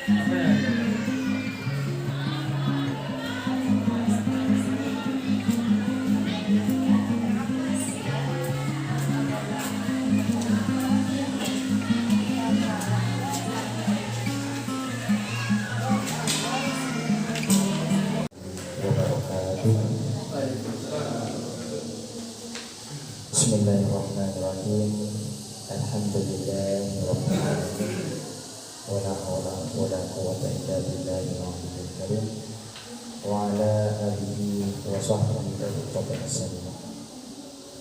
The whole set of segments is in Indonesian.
Bismillahirrahmanirrahim. Alhamdulillahirabbil alamin. Wala haula wala quwwata illa billahil aliyyil karim. Wa ala alihi wa sahbihi wasallam.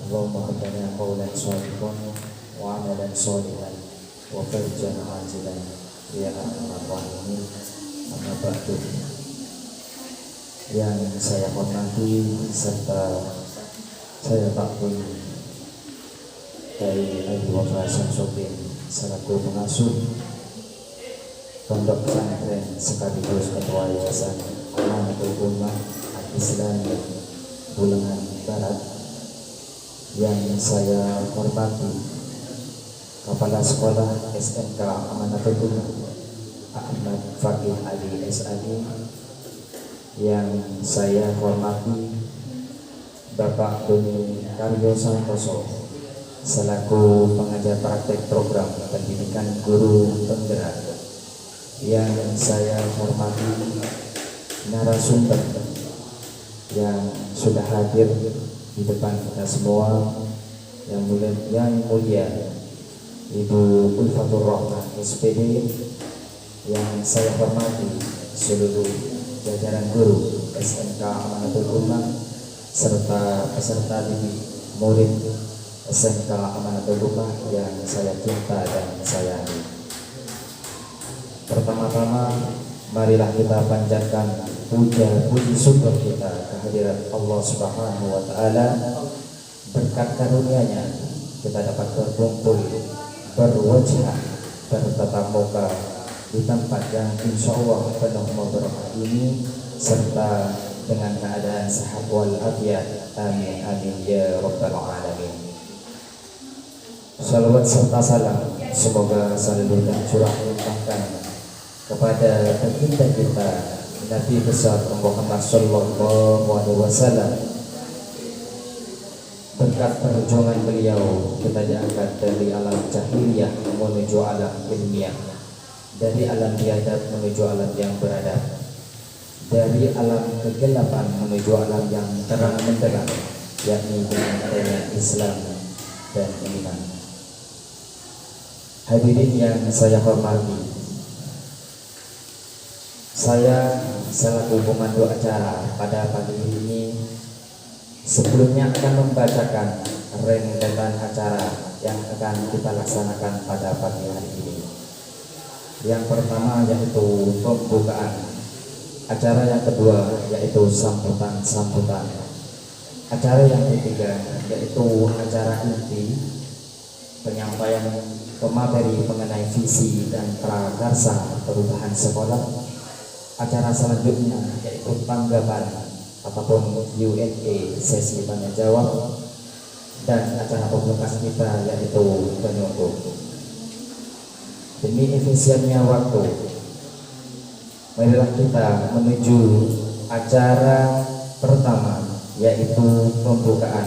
Allahumma rabbana qawlan shadiqan wa amalan shalihan wa farjan ajilan ya arhamar rahimin. Amma ba'du. Yang saya hormati serta saya takui dari Abu Bakar Samsudin selaku pengasuh pondok pesantren sekaligus ketua yayasan Amanatul Ummah Al-Islam Bulungan Barat, yang saya hormati Kepala Sekolah SMK Amanatul Ummah Ahmad Fakih Ali SAG, yang saya hormati Bapak Doni Karyo Santoso selaku pengajar praktek program pendidikan guru penggerak, yang saya hormati narasumber yang sudah hadir di depan kita semua, yang mulia Ibu Ulfatur Rahman SPD, yang saya hormati seluruh jajaran guru SMK Amanatul Ummah serta peserta didik murid SMK Amanatul Ummah yang saya cinta dan sayangi. Pertama-tama marilah kita panjatkan puja puji syukur kita kehadirat Allah Subhanahu wa taala. Berkat karunia-Nya kita dapat berkumpul, berwajah, bertatap muka di tempat yang insya Allah penuh berkah ini, serta dengan keadaan sehat walafiat. Amin amin ya rabbal alamin. Salawat serta salam semoga selalu tercurah limpahkan kepada baginda kita Nabi besar Muhammad sallallahu alaihi wasallam. Berkat perjuangan beliau kita diangkat dari alam jahiliyah menuju alam ilmiah, dari alam biadab menuju alam yang beradab, dari alam kegelapan menuju alam yang terang benderang, yakni dengan adanya Islam dan iman. Hadirin yang saya hormati, saya selaku pemandu acara pada pagi ini sebelumnya akan membacakan rentetan acara yang akan kita laksanakan pada pagi hari ini. Yang pertama yaitu pembukaan acara, yang kedua yaitu sambutan. Acara yang ketiga yaitu acara inti, penyampaian pemateri mengenai visi dan prakarsa perubahan sekolah. Acara selanjutnya yaitu tanggapan ataupun Q&A, sesi tanya jawab, dan acara pembukaan kita yaitu penutup. Demi efisiennya waktu, marilah kita menuju acara pertama yaitu pembukaan.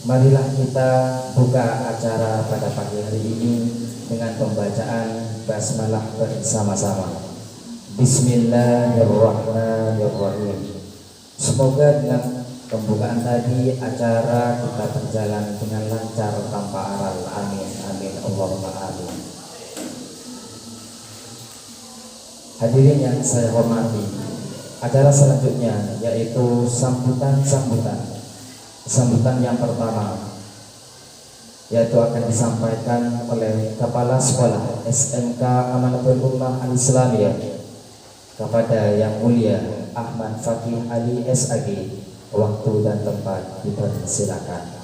Marilah kita buka acara pada pagi hari ini dengan pembacaan basmalah bersama-sama. Bismillahirrahmanirrahim. Semoga dengan pembukaan tadi acara kita berjalan dengan lancar tanpa aral. Amin amin Allahumma amin. Hadirin yang saya hormati, acara selanjutnya yaitu sambutan. Sambutan yang pertama yaitu akan disampaikan oleh Kepala Sekolah SMK Amanatul Ummah Al-Islamiyah kepada Yang Mulia Ahmad Fakih Ali SAG. Waktu dan tempat dipersilakan.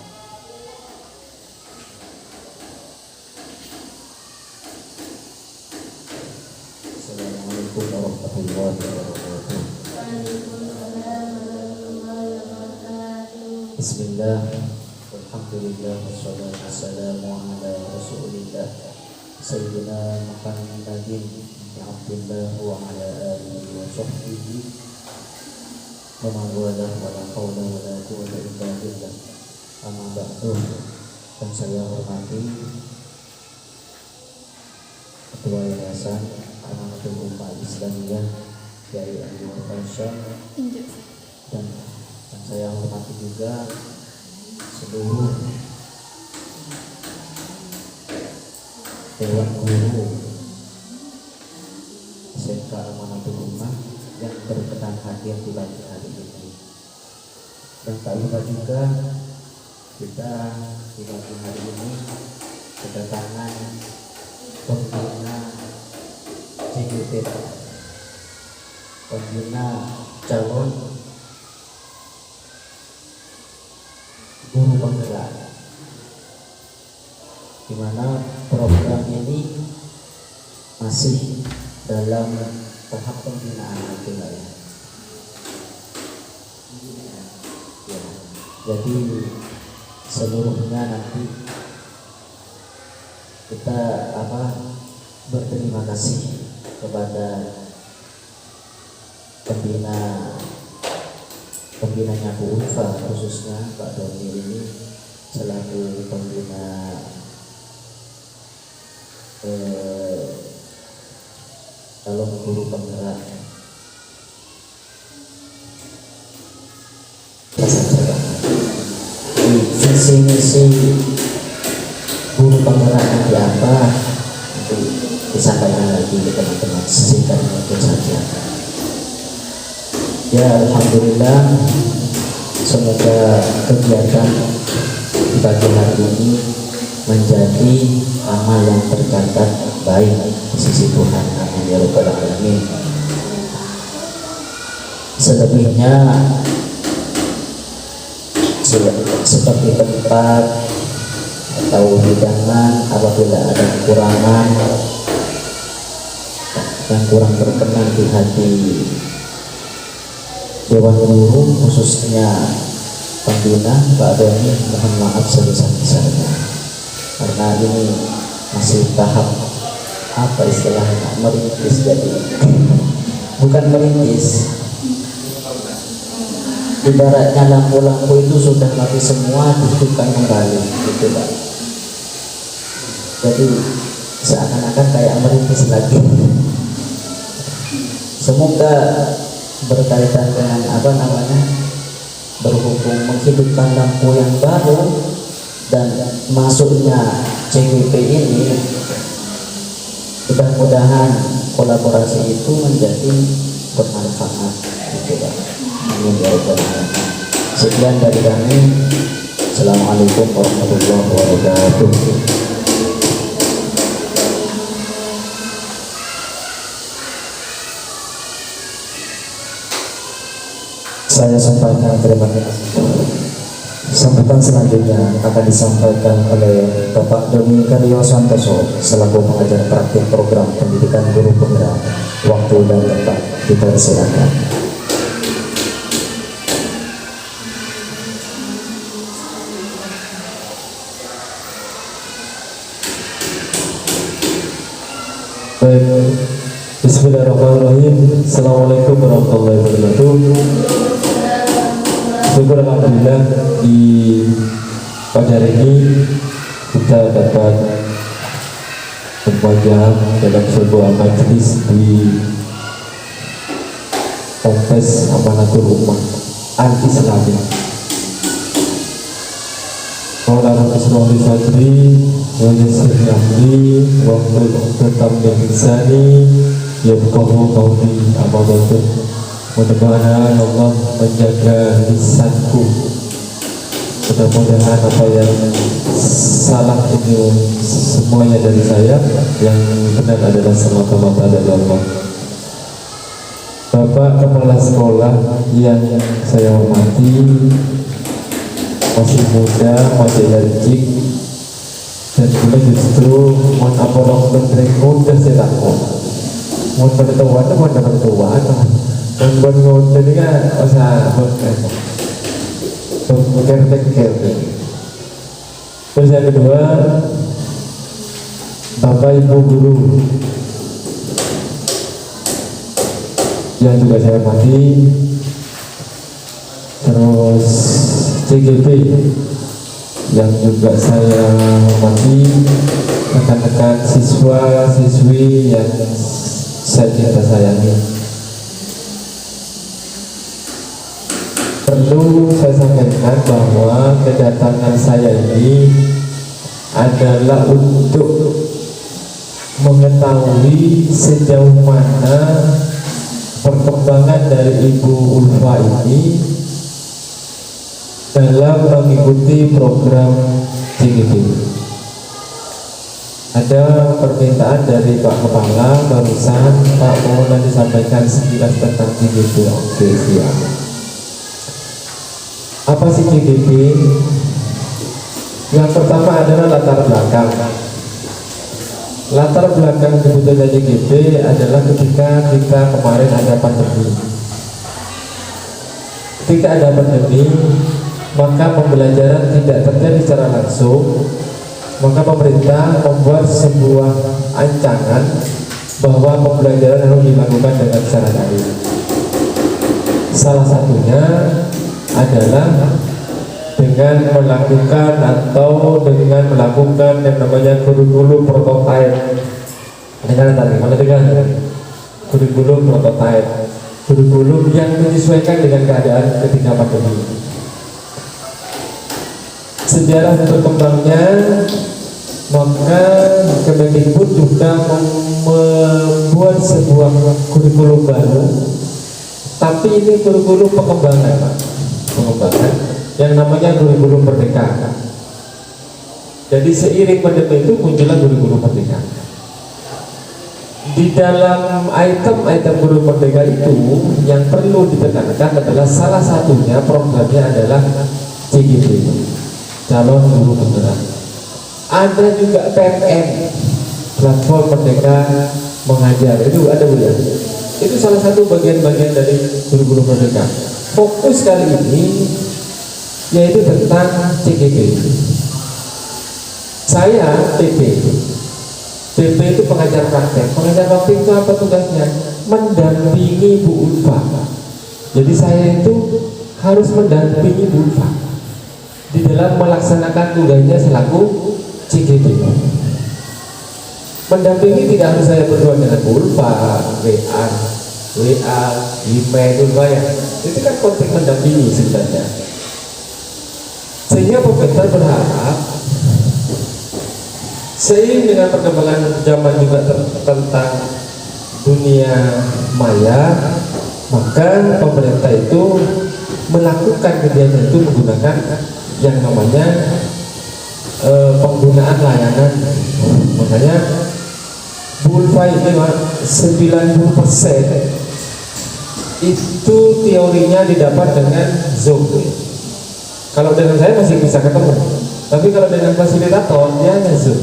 Assalamualaikum warahmatullahi wabarakatuh. Bismillah, alhamdulillah, wassalatu wassalamu ala rasulillah Sayyidina Muhammadin bin Abdullah wa ala alihi wa sahbihi wa man wala wala haula wala quwwata illa billah. Amma ba'du. Dan saya hormati Ketua Yayasan Amanatul Ummah Islamiyah Kiai Abdul Fasyah, dan saya hormati juga seluruh Dewan Guru SMK Amanatul Ummah yang berkenan hadir di pagi hari ini. Dan tak lupa juga kita di pagi hari ini kedatangan pembina JGT, pembina calon guru penggerak, di mana program ini masih dalam tahap pembinaan itulah ya. Jadi seluruhnya nanti kita berterima kasih kepada pembinanya Bu Ulfa, khususnya Pak Doni ini selaku pembina calon guru penggerak. Visi misi guru penggerak nanti apa, nanti disampaikan lagi ke teman-teman, singkat itu saja. Ya, alhamdulillah, semoga kegiatan di pagi hari ini menjadi amal yang tercatat baik di sisi Tuhan. Amin ya rabbal alamin. Selebihnya seperti tempat atau hidangan, apabila ada kekurangan yang kurang berkenan di hati Dewan Guru, khususnya pembina Pak Doni, mohon maaf sebesar-besarnya, karena ini masih tahap apa istilahnya, merintis. Jadi bukan merintis, ibaratnya lampu-lampu itu sudah mati semua, dihidupkan kembali gitu Pak. Jadi seakan-akan kayak merintis lagi. Semoga berkaitan dengan berhubung menghidupkan lampu yang baru dan masuknya CWP ini, mudah-mudahan kolaborasi itu menjadi bermanfaat gitu Pak. Amin ya rabbal alamin. Sekian dari kami. Assalamualaikum warahmatullahi wabarakatuh. Saya sampaikan terima kasih. Sambutan selanjutnya akan disampaikan oleh Bapak Doni Karyo Santoso selaku pengajar praktik program pendidikan guru penggerak. Waktu dan tempat dipersilakan. Baik, bismillahirrahmanirrahim. Assalamualaikum warahmatullahi wabarakatuh. Syukur alhamdulillah, di pagi hari ini kita dapat berwajah dalam sebuah majelis di Ponpes Amanatul Ummah Al-Islami. Maulana Rasulullah Fadri wa yassir amri wa hlul 'uqdatam min lisani yafqahu qawli. Amma ba'du. Mudah-mudahan Allah menjaga lisanku. Mudah-mudahan apa yang salah ini semuanya dari saya, yang benar adalah semata-mata dari Allah. Bapak Kepala Sekolah yang saya hormati, masih muda, masih energik, dan juga justru mau apa-apa menteri muda saya takut. Mau bertuan, dan buat ini kan usah berpikir. Terus yang kedua, Bapak Ibu guru yang juga saya hormati, terus CGP yang juga saya hormati, rekan-rekan siswa siswi yang saya cinta sayangi. Perlu saya sampaikan bahwa kedatangan saya ini adalah untuk mengetahui sejauh mana perkembangan dari Ibu Ulfa ini dalam mengikuti program CGP. Ada permintaan dari Pak Kepala barusan, Pak mohon disampaikan sekilas tentang CGP. Oke, siap. Apa sih CGP? Yang pertama adalah latar belakang. Latar belakang kebutuhan CGP adalah ketika kita kemarin ada pandemi. Ketika ada pandemi, maka pembelajaran tidak terjadi secara langsung, maka pemerintah membuat sebuah ancangan bahwa pembelajaran harus dilakukan dengan secara daring. Salah satunya adalah dengan melakukan atau dengan melakukan yang namanya kurikulum prototype. Dengar tadi, mana dengar? Kurikulum prototype, kurikulum yang menyesuaikan dengan keadaan ketika pandemi. Sejarah berkembangnya, maka Kemendikbud juga membuat sebuah kurikulum baru, tapi ini kurikulum pengembangan, Pak. Pengembangan yang namanya kurikulum merdeka. Jadi seiring pandemi itu muncullah kurikulum merdeka. Di dalam item-item kurikulum merdeka itu yang perlu ditekankan adalah salah satunya programnya adalah CGP, calon guru penggerak. Ada juga PMM, platform merdeka mengajar, itu ada Bu ya. Itu salah satu bagian-bagian dari kurikulum merdeka. Fokus kali ini yaitu tentang CGP. Saya PP itu pengajar praktek. Pengajar praktek itu apa tugasnya? Mendampingi Bu Ulfa. Jadi saya itu harus mendampingi Bu Ulfa di dalam melaksanakan tugasnya selaku CGP. Mendampingi tidak harus saya berdua dengan Bu Ulfa, WA, email, ya. Itu kan konteks mendampingi sebenarnya. Sehingga pemerintah berharap seiring dengan perkembangan zaman juga tentang dunia maya, maka pemerintah itu melakukan kegiatan itu menggunakan yang namanya penggunaan layanan. Makanya Bu Ulfa ini 90% itu teorinya didapat dengan Zoom. Kalau dengan saya masih bisa ketemu, tapi kalau dengan fasilitator dia hanya Zoom.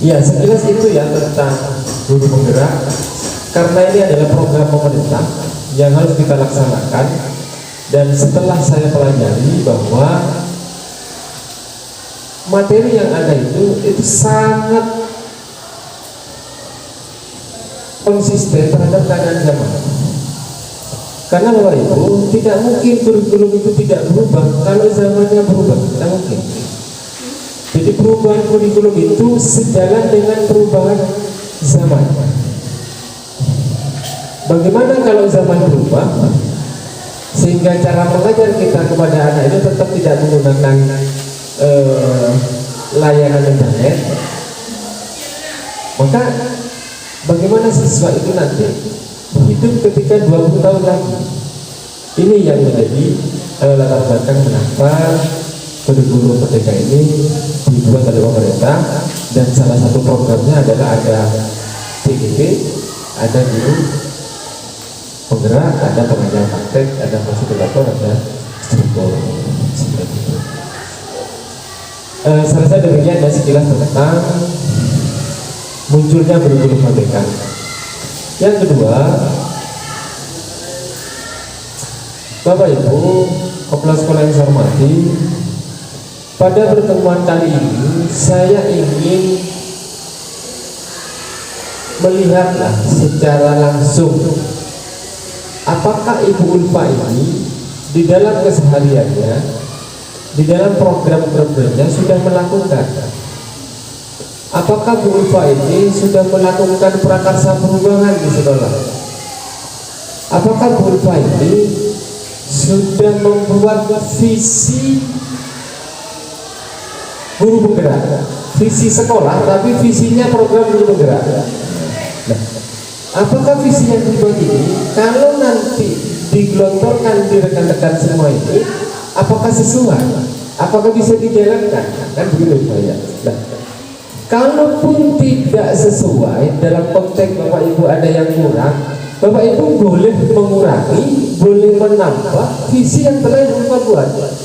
Ya, sekilas itu ya tentang guru penggerak. Karena ini adalah program pemerintah yang harus kita laksanakan, dan setelah saya pelajari bahwa materi yang ada itu sangat konsisten terhadap keadaan zaman. Karena Bapak Ibu, tidak mungkin kurikulum itu tidak berubah kalau zamannya berubah, tidak mungkin. Jadi perubahan kurikulum itu sejalan dengan perubahan zaman. Bagaimana kalau zaman berubah sehingga cara mengajar kita kepada anak itu tetap tidak menggunakan layanan internet, maka bagaimana siswa itu nanti hidup ketika 20 tahun lagi? Ini yang menjadi latar belakang kenapa kurikulum merdeka ini dibuat oleh pemerintah, dan salah satu programnya adalah ada CGP, ada guru penggerak, ada pengajar praktek, ada fasilitator, ada instruktur. Seperti itu. Saya rasa demikian ya sekilas tentang munculnya kurikulum merdeka. Yang kedua, Bapak Ibu, kepala sekolah yang saya hormati, pada pertemuan kali ini saya ingin melihatlah secara langsung apakah Ibu Ulfa ini di dalam kesehariannya, di dalam program-programnya sudah melakukan. Apakah Bu Ulfa ini sudah melakukan prakarsa perubahan di sekolah? Apakah Bu Ulfa ini sudah membuat visi guru penggerak, visi sekolah, tapi visinya program guru penggerak? Nah, apakah visi yang dibuat ini kalau nanti digelontorkan di rekan-rekan semua ini, apakah sesuai? Apakah bisa dijalankan? Kan begitu saya. Nah, kalaupun tidak sesuai dalam konteks Bapak Ibu ada yang kurang, Bapak Ibu boleh mengurangi, boleh menambah visi yang telah Ibu buat.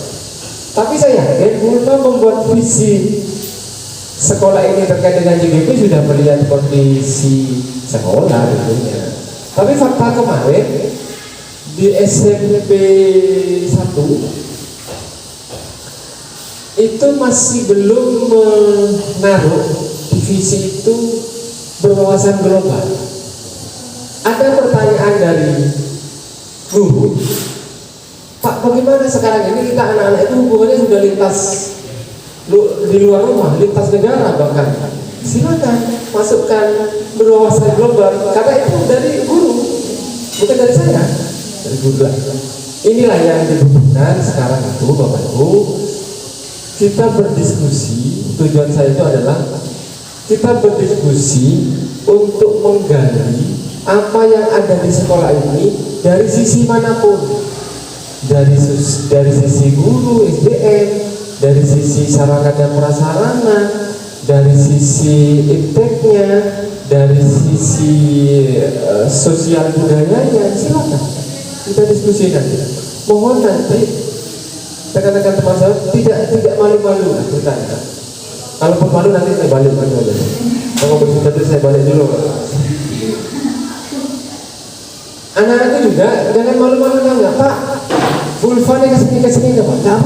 Tapi saya yakin Ibu membuat visi sekolah ini terkait dengan JGP sudah melihat kondisi sekolah tentunya. Tapi fakta kemarin di SMP 1 itu masih belum menaruh divisi itu berwawasan global. Ada pertanyaan dari guru, Pak, bagaimana sekarang ini kita anak-anak itu hubungannya sudah lintas di luar rumah, lintas negara bahkan. Silakan masukkan berwawasan global, karena itu dari guru, bukan dari saya, dari guru. Inilah yang dibutuhkan sekarang itu, Bapak Ibu. Kita berdiskusi, tujuan saya itu adalah kita berdiskusi untuk menggali apa yang ada di sekolah ini dari sisi manapun, dari sisi guru, SDM, dari sisi sarana dan prasarana, dari sisi ipteknya, dari sisi sosial budayanya. Silakan kita diskusi nanti. Mohon nanti rekan-rekan teman saya tidak malu-malu bertanya. Kalaupun malu nanti saya balik aja. Kalau bercerita saya balik dulu. Anak-anak itu juga jangan malu-malu nanya, Pak, Ulfa nih kesini nggak Pak?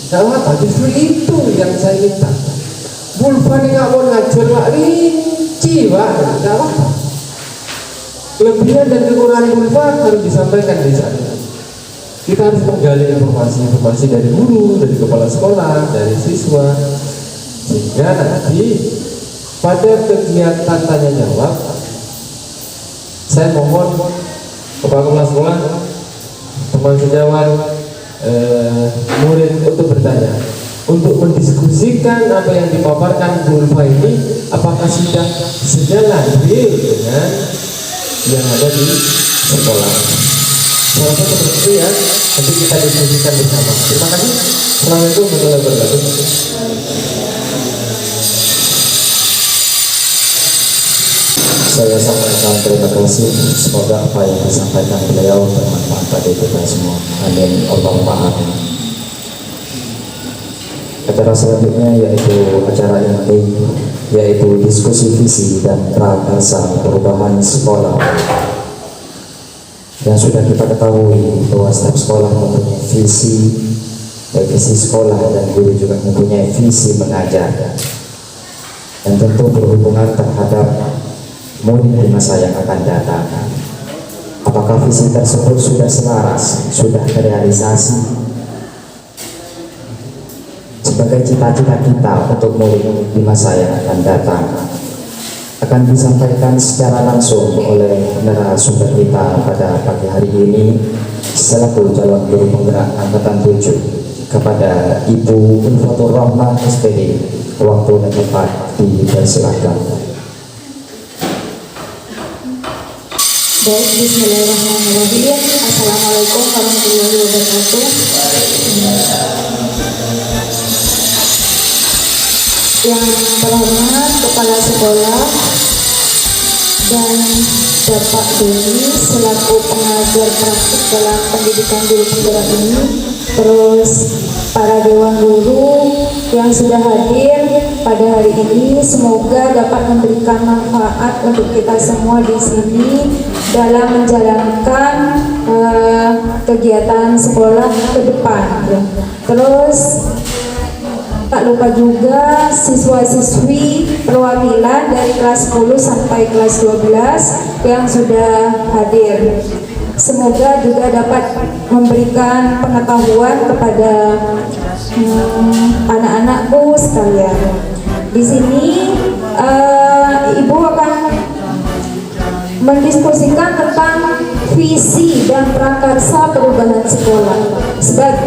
Nggak apa, justru itu yang saya minta. Ulfa nih nggak mau ngajar Pak, rinci Pak, nggak apa. Kelebihan dan kekurangan Ulfa harus disampaikan di sana. Kita harus menggali informasi dari guru, dari kepala sekolah, dari siswa, sehingga nanti pada kegiatan tanya jawab saya mohon kepada kepala sekolah, teman sejawat, murid untuk bertanya, untuk mendiskusikan apa yang dipaparkan Bu Ulfa ini apakah sudah sejalan dengan yang ada di sekolah. Saya rasa seperti itu ya, nanti kita diskusikan bersama. Terima kasih. Assalamualaikum warahmatullahi wabarakatuh. Saya sampaikan terima kasih. Semoga apa yang disampaikan beliau bermanfaat bagi kita semua. Amin. Allahumma amin. Acara selanjutnya yaitu acara inti, yaitu diskusi visi dan prakarsa perubahan sekolah. Yang sudah kita ketahui bahwa setiap sekolah mempunyai visi, baik visi sekolah dan guru juga mempunyai visi mengajar, dan tentu berhubungan terhadap murid di masa yang akan datang. Apakah visi tersebut sudah selaras, sudah terrealisasi sebagai cita-cita kita untuk murid di masa yang akan datang? Akan disampaikan secara langsung oleh narasumber kita pada pagi hari ini selaku calon guru penggerak angkatan 7 kepada Ibu Ulfatur Rahmah SPD. Waktu dan tempat dipersilakan. Baik, bismillahirrahmanirrahim. Assalamualaikum warahmatullahi wabarakatuh. Yang terhormat Kepala Sekolah dan Bapak Doni selaku pengajar praktik dalam pendidikan guru penggerak ini, terus para dewan guru yang sudah hadir pada hari ini, semoga dapat memberikan manfaat untuk kita semua di sini dalam menjalankan kegiatan sekolah ke depan. Terus Tak lupa juga siswa-siswi perwakilan dari kelas 10 sampai kelas 12 yang sudah hadir. Semoga juga dapat memberikan pengetahuan kepada anak-anakku sekalian. Di sini Ibu akan mendiskusikan tentang visi dan prakarsa perubahan sekolah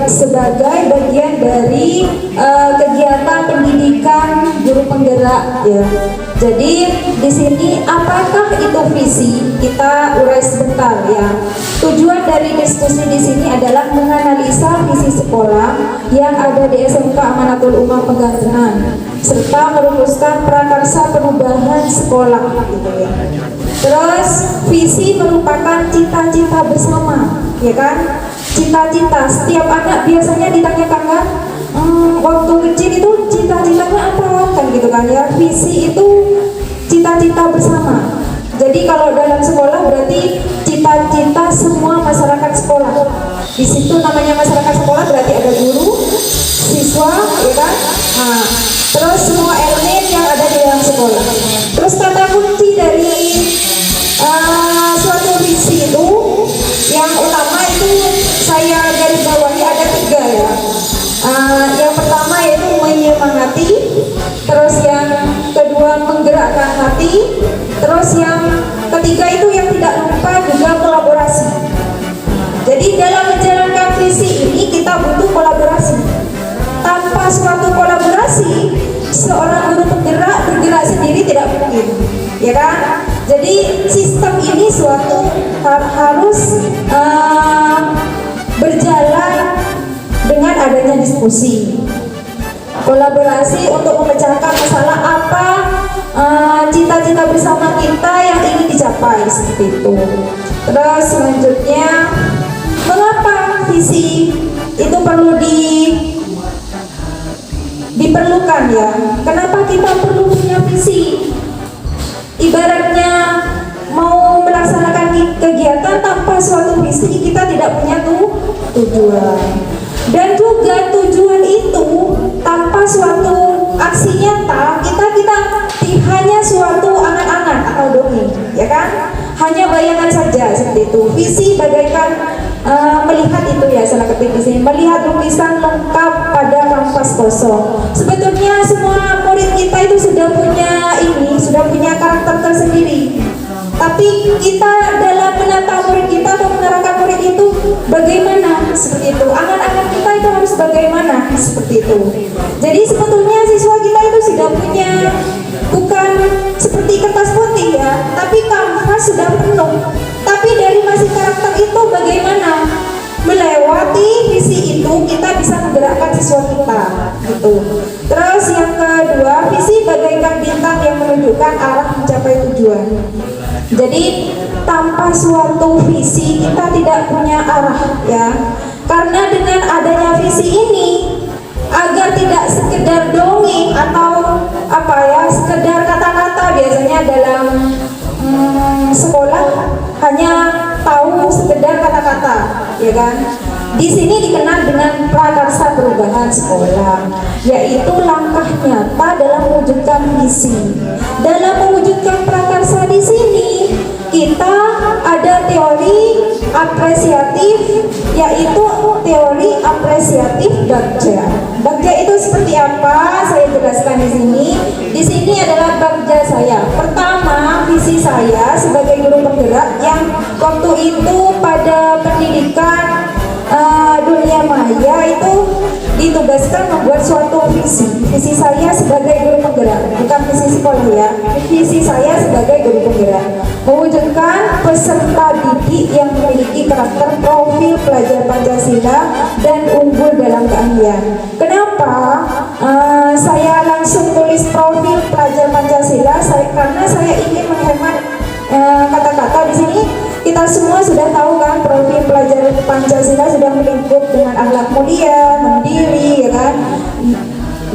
sebagai bagian dari kegiatan pendidikan guru penggerak ya. Jadi di sini apakah itu visi? Kita urai sebentar ya. Tujuan dari diskusi di sini adalah menganalisa visi sekolah yang ada di SMK Amanatul Ummah Pegatengan serta merumuskan prakarsa perubahan sekolah gitu ya. Terus visi merupakan cita-cita bersama, ya kan? Cita-cita setiap anak biasanya ditanyakan kan, waktu kecil itu cita-citanya apa kan gitu kan ya? Visi itu cita-cita bersama. Jadi kalau dalam sekolah berarti cita-cita semua masyarakat sekolah. Di situ namanya masyarakat sekolah berarti ada guru, siswa, ya kan? Nah, terus semua elemen yang ada di dalam sekolah. Terus kata kunci dari suatu visi itu yang utama itu saya garis bawahi ada 3 ya. Yang pertama yaitu menyemangati, terus yang kedua menggerakkan hati, terus yang ketiga itu yang tidak lupa juga kolaborasi. Jadi dalam menjalankan visi ini kita butuh kolaborasi. Tanpa suatu kolaborasi, seorang guru penggerak bergerak sendiri tidak mungkin, ya kan? Jadi sistem ini suatu harus berjalan dengan adanya diskusi, kolaborasi untuk memecahkan masalah apa cita-cita bersama kita yang ingin dicapai seperti itu. Terus selanjutnya, mengapa visi itu perlu diperlukan ya? Kenapa kita perlu punya visi? Ibaratnya mau melaksanakan kegiatan tanpa suatu visi kita tidak punya tujuan. Dan juga tujuan itu tanpa suatu aksi nyata kita hanya suatu angan-angan atau dongeng, ya kan? Hanya bayangan saja seperti itu. Visi bagaikan melihat itu ya, salah ketik di sini, melihat lukisan lengkap pada kanvas kosong. Sebetulnya semua murid kita itu sudah punya karakter tersendiri. Tapi kita dalam menata murid kita atau mengarahkan murid itu bagaimana seperti itu. Angan-angan kita itu harus bagaimana seperti itu. Jadi sebetulnya siswa kita itu sudah punya, bukan seperti kertas putih ya, tapi kanvas sudah penuh. Tapi dari masing karakter itu bagaimana melewati visi itu kita bisa menggerakkan siswa kita gitu. Terus yang kedua, visi bagaikan bintang yang menunjukkan arah mencapai tujuan. Jadi tanpa suatu visi kita tidak punya arah ya. Karena dengan adanya visi ini, agar tidak sekedar dongeng atau sekedar kata-kata, biasanya dalam sekolah hanya tahu sekedar kata-kata, ya kan? Di sini dikenal dengan prakarsa perubahan sekolah, yaitu langkah nyata dalam mewujudkan visi. Dalam mewujudkan prakarsa di sini, kita ada teori apresiatif, yaitu teori apresiatif Bagja. Bagja itu seperti apa? Saya jelaskan di sini. Di sini adalah Bagja saya. Pertama, visi saya sebagai guru penggerak yang waktu itu pada pendidikan dunia maya itu ditugaskan membuat suatu visi. Visi saya sebagai guru penggerak, bukan visi sekolah ya. Visi saya sebagai guru penggerak mewujudkan peserta didik yang memiliki karakter profil pelajar Pancasila dan unggul dalam keahlian. Kenapa saya langsung tulis profil pelajar Pancasila? Karena saya ingin menghemat kata-kata di sini. Kita semua sudah tahu kan, profil pelajar Pancasila sudah melingkup dengan akhlak mulia, mandiri, ya kan?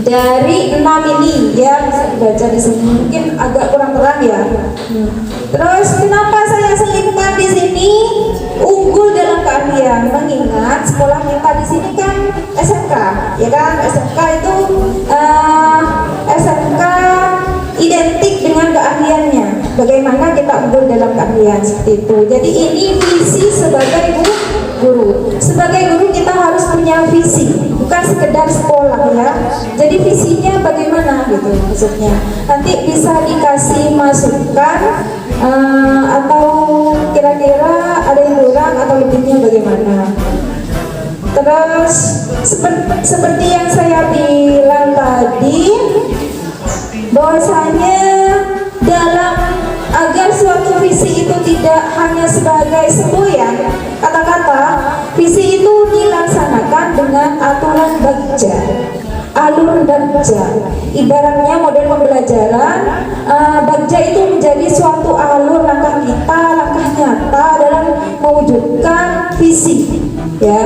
Dari 6 ini ya, bisa dibaca di sini. Mungkin agak kurang terang ya. Terus kenapa saya selipkan di sini unggul dalam keahlian? sekalian, mengingat sekolah kita di sini kan SMK, ya kan? SMK itu SMK identik dengan keahliannya. Bagaimana kita unggul dalam keahlian seperti itu. Jadi ini visi sebagai guru. Sebagai guru kita harus punya visi, bukan sekedar sekolah ya. Jadi visinya bagaimana gitu maksudnya. Nanti bisa dikasih masukan atau kira-kira ada yang kurang atau lebihnya bagaimana. Terus seperti yang saya bilang tadi, bahwasanya dalam agar suatu visi itu tidak hanya sebagai semboyan kata-kata, visi itu dilaksanakan dengan aturan bagja, alur bagja. Ibaratnya model pembelajaran, bagja itu menjadi suatu alur langkah kita, langkah nyata dalam mewujudkan visi ya.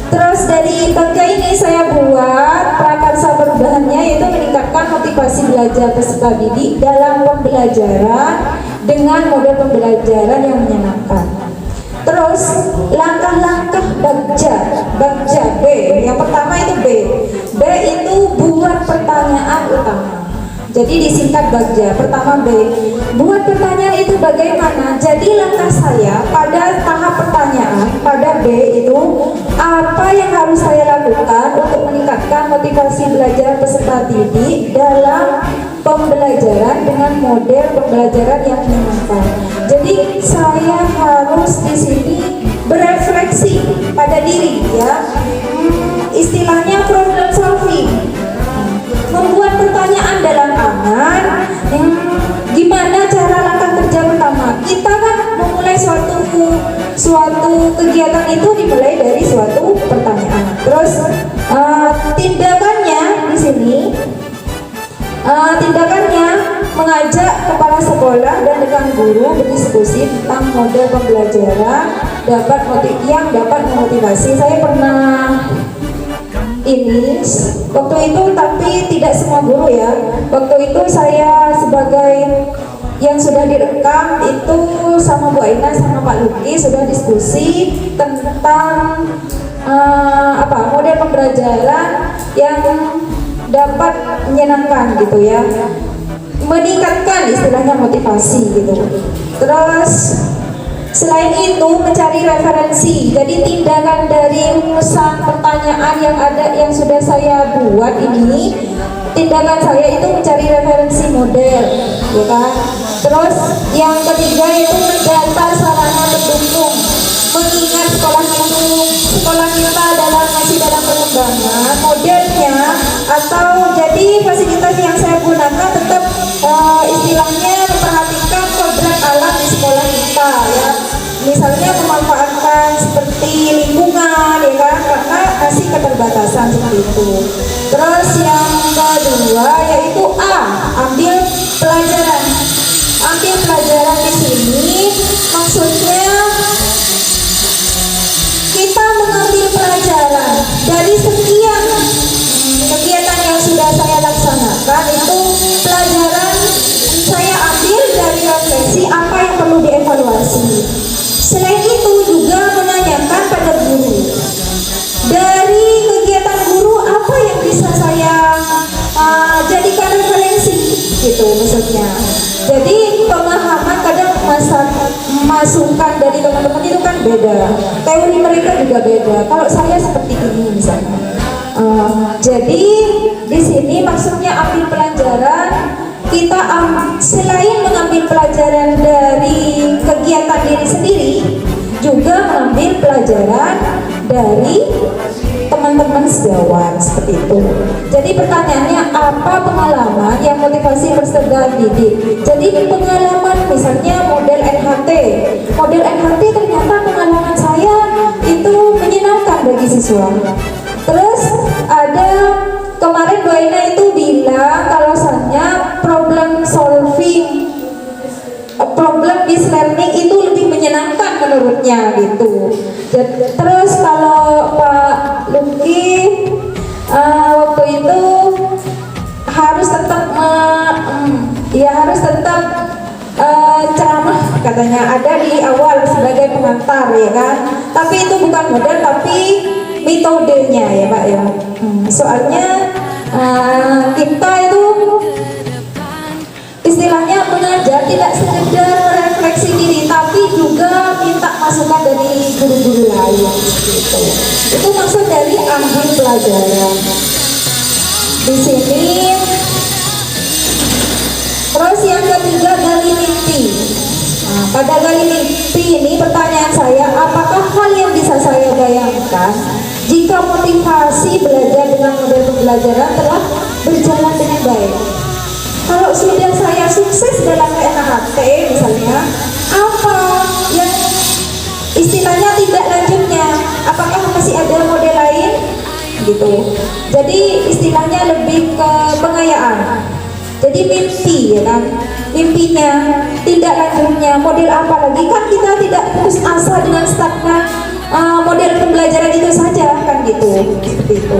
Terus dari bagja ini saya buat prakarsa perubahannya, yaitu meningkatkan motivasi belajar peserta didik dalam pembelajaran dengan model pembelajaran yang menyenangkan. Terus langkah-langkah bagja B. Yang pertama itu B. B itu buat pertanyaan utama. Jadi disingkat bagja. Pertama B. Buat pertanyaan itu bagaimana? Jadi langkah saya pada tahap pertanyaan pada B itu apa yang harus saya lakukan untuk meningkatkan motivasi belajar peserta didik dalam pembelajaran dengan model pembelajaran yang menyenangkan. Jadi saya harus di sini berefleksi pada diri ya. Istilahnya problem solving. Membuat pertanyaan dalam angan, gimana cara langkah kerja pertama? Kita kan memulai suatu kegiatan itu dimulai dari suatu pertanyaan. Terus tindakannya di sini, tindakannya mengajak kepala sekolah dan rekan guru berdiskusi tentang model pembelajaran yang dapat memotivasi. Saya pernah ini waktu itu, tapi tidak semua guru ya. Waktu itu saya sebagai yang sudah direkam itu sama Bu Aina sama Pak Luki sudah diskusi tentang model pembelajaran yang dapat menyenangkan gitu ya, meningkatkan istilahnya motivasi gitu. Terus selain itu mencari referensi. Jadi tindakan dari rumusan pertanyaan yang sudah saya buat ini, tindakan saya itu mencari referensi model, ya kan? Terus yang ketiga itu mendata sarana pendukung. Mengingat sekolah kita masih dalam pengembangan, modelnya atau jadi fasilitas yang saya gunakan tetap istilahnya memperhatikan kodrat alam di sekolah kita ya. Misalnya memanfaatkan seperti lingkungan ya kan, karena masih keterbatasan seperti itu. Terus yang kedua yaitu ambil pelajaran. Ambil pelajaran di sini maksudnya kita mengambil pelajaran dari sekian kegiatan yang sudah saya laksanakan. Itu pelajaran saya ambil dari refleksi apa yang perlu dievaluasi. Selain itu juga menanyakan pada guru, dari kegiatan guru apa yang bisa saya jadikan referensi gitu maksudnya. Jadi pemahaman kadang masukan dari teman-teman itu kan beda, teori mereka juga beda. Kalau saya seperti ini misalnya. Jadi di sini maksudnya ambil pelajaran. Kita selain mengambil pelajaran dari kegiatan diri sendiri, juga mengambil pelajaran dari teman-teman sejawat seperti itu. Jadi pertanyaannya apa pengalaman yang motivasi peserta didik? Jadi pengalaman misalnya model NHT. Model NHT ternyata pengalaman saya itu menyenangkan bagi siswa. Terus ada kemarin Bu Aina itu bilang kalau misalnya problem solving, problem based learning itu lebih menyenangkan menurutnya gitu. Terus kalau Pak Luki waktu itu harus tetap ceramah katanya ada di awal sebagai pengantar ya kan, tapi itu bukan model tapi metodenya ya Pak ya. Soalnya kita itu istilahnya mengajar tidak sekedar refleksi diri, tapi juga minta masukan dari guru-guru lain gitu. Itu maksud dari ambil pelajaran di sini. Terus yang ketiga, gali mimpi. Nah, pada gali mimpi ini pertanyaan saya, apakah hal yang bisa saya bayangkan jika motivasi belajar dengan model pembelajaran telah berjalan dengan baik? Kalau sudah saya sukses dalam PNHT misalnya, apa yang istilahnya tidak lanjutnya? Apakah masih ada model lain? Gitu. Jadi istilahnya lebih ke pengayaan. Jadi mimpi ya kan, mimpinya tidak lanjutnya model apa lagi, kan kita tidak putus asa dengan stagnan model pembelajaran itu saja kan gitu, seperti itu.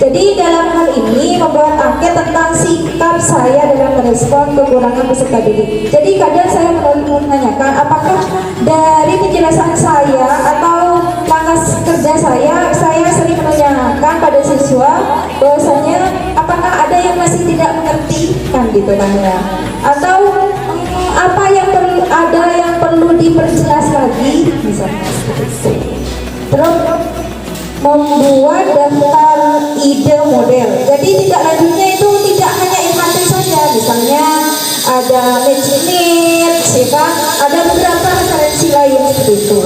Jadi dalam hal ini membuat angket tentang sikap saya dalam merespon kekurangan peserta didik. Jadi kadang saya menanyakan apakah dari penjelasan saya atau langkah kerja saya sering menanyakan pada siswa bahwasanya apakah ada yang masih tidak mengerti kan gitu kan ya, atau apa yang ada yang perlu diperjelas lagi misalnya seperti itu. Terus membuat daftar ide model. Jadi tidak lanjutnya itu tidak hanya IKT saja, misalnya ada Mejimit, ya kan? Ada beberapa referensi lain seperti itu.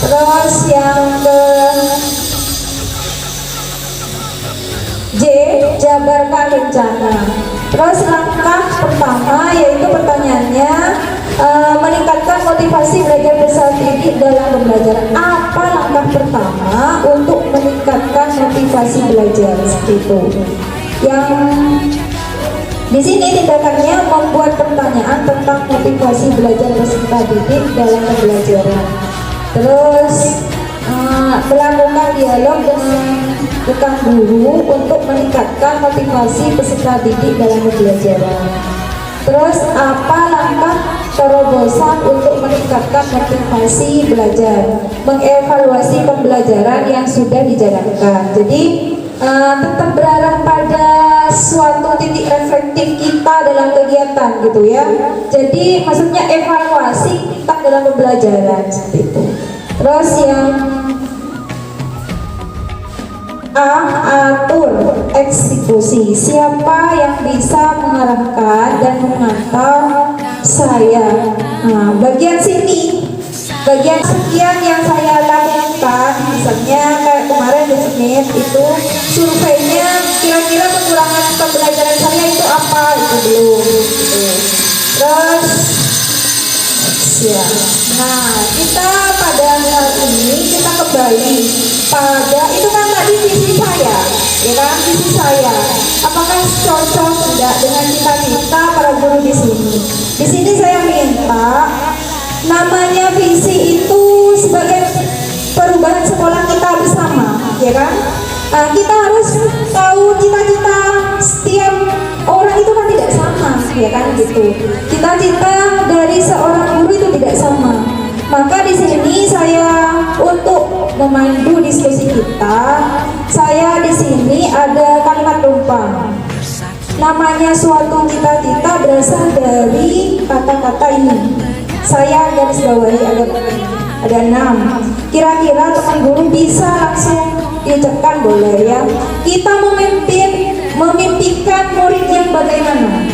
Terus yang ke J, jabarkan rencana. Terus langkah pertama yaitu pertanyaannya meningkatkan motivasi belajar peserta didik dalam pembelajaran. Apa langkah pertama untuk meningkatkan motivasi belajar seperti itu? Yang di sini tindakannya membuat pertanyaan tentang motivasi belajar peserta didik dalam pembelajaran. Terus melakukan dialog dengan rekan guru untuk meningkatkan motivasi peserta didik dalam pembelajaran. Terus apa langkah terobosan untuk meningkatkan motivasi belajar? Mengevaluasi pembelajaran yang sudah dijalankan. Jadi tetap berarah pada suatu titik reflektif kita dalam kegiatan gitu ya. Jadi maksudnya evaluasi kita dalam pembelajaran seperti itu. Terus yang atur eksekusi. Siapa yang bisa mengarahkan dan mengantar saya? Nah, bagian sini, bagian sekian yang saya lakukan, misalnya kayak kemarin di Smith itu surveinya kira-kira kekurangan pembelajaran saya itu apa, itu belum gitu. Terus ya, nah kita pada hal ini kita kembali pada itu kan tadi visi saya, ya kan, visi saya. Apakah cocok tidak dengan cita-cita para guru di sini? Di sini saya minta namanya visi itu sebagai perubahan sekolah kita bersama, ya kan? Nah, kita harus tahu cita-cita setiap orang itu kan tidak sama, ya kan gitu. Cita-cita dari seorang guru itu tidak sama. Maka di sini saya untuk memandu diskusi kita, saya di sini ada kalimat tumpang. Namanya suatu cita-cita berasal dari kata-kata ini. Saya garis bawahi ada 6. Kira-kira teman guru bisa langsung diucapkan boleh ya. Kita memimpikan murid yang bagaimana?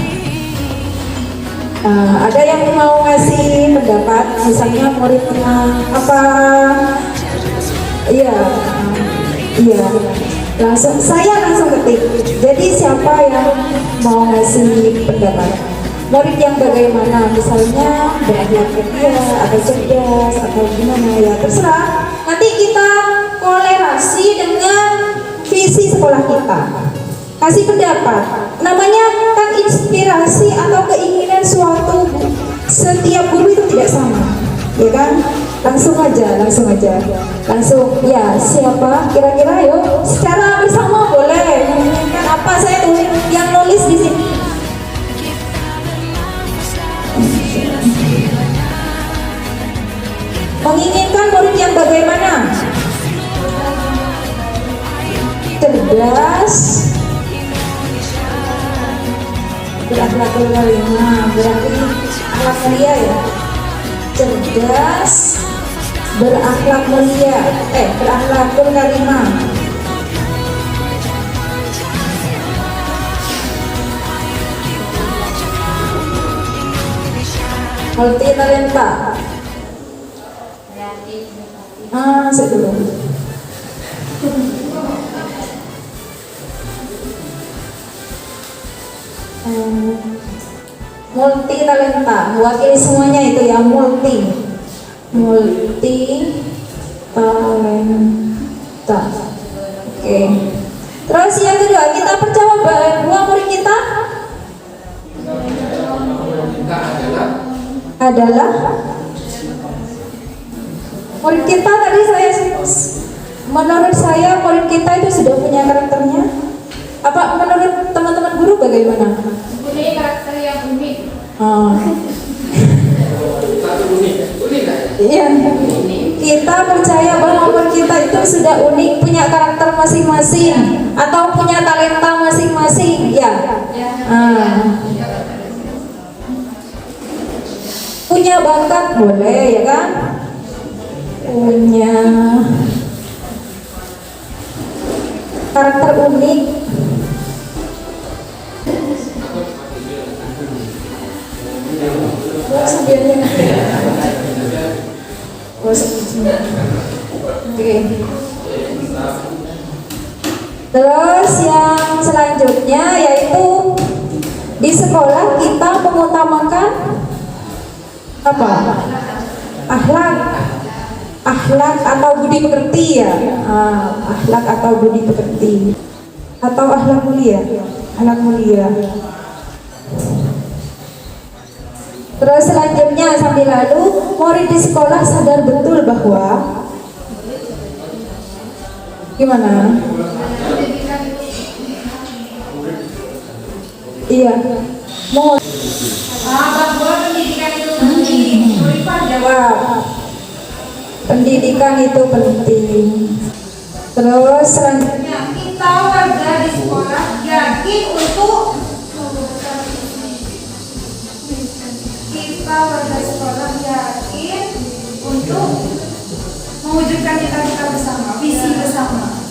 Ada yang mau ngasih pendapat, misalnya muridnya apa? Iya, saya langsung ketik. Jadi siapa yang mau ngasih pendapat? Murid yang bagaimana? Misalnya berakhlak mulia, atau cerdas, atau gimana ya? Terserah. Nanti kita kolerasi dengan visi sekolah kita. Kasih pendapat. Namanya kan inspirasi atau keinginan suatu setiap guru itu tidak sama, ya kan? Langsung aja. Ya, siapa? Kira-kira yuk secara bersama boleh. Kan apa saya tulis yang nulis di sini? bagaimana? Cerdas, berakhlakul karimah, berarti akhlak mulia ya. Cerdas, berakhlak mulia, berakhlakul karimah. Multi talenta. Saya dulu. Multi talenta, wakili semuanya itu ya, multi talenta. Oke. Terus yang kedua, kita percaya bahwa murid kita adalah murid kita tadi menurut saya murid kita itu sudah punya karakternya. Apa menurut teman-teman guru bagaimana? Punya karakter yang unik. Iya. Kita percaya bahwa murid kita itu sudah unik, punya karakter masing-masing atau punya talenta masing-masing, ya. Punya bakat boleh ya kan? Punya karakter unik. Oke. Terus yang selanjutnya yaitu di sekolah kita mengutamakan apa? Akhlak atau budi pekerti ya. Akhlak atau budi pekerti atau akhlak mulia. Terus selanjutnya sambil lalu murid di sekolah sadar betul bahwa gimana? Iya. Bahwa pendidikan itu penting. Nurifah jawab. Pendidikan itu penting. Terus selanjutnya Kita warga di sekolah yakin untuk mewujudkan cita-cita bersama, visi bersama.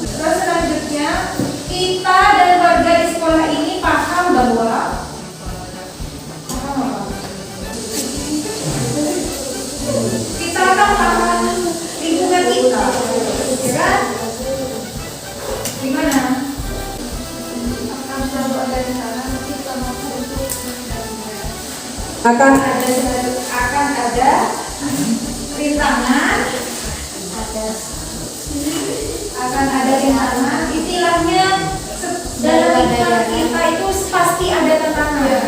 Terus selanjutnya kita dan warga di sekolah ini paham bahwa kita akan paham lingkungan kita, ya kan? Gimana? Akan selalu ada di sana, kita mampu untuk akan ada rintangan, istilahnya dalam lingkungan kita itu pasti ada tantangan,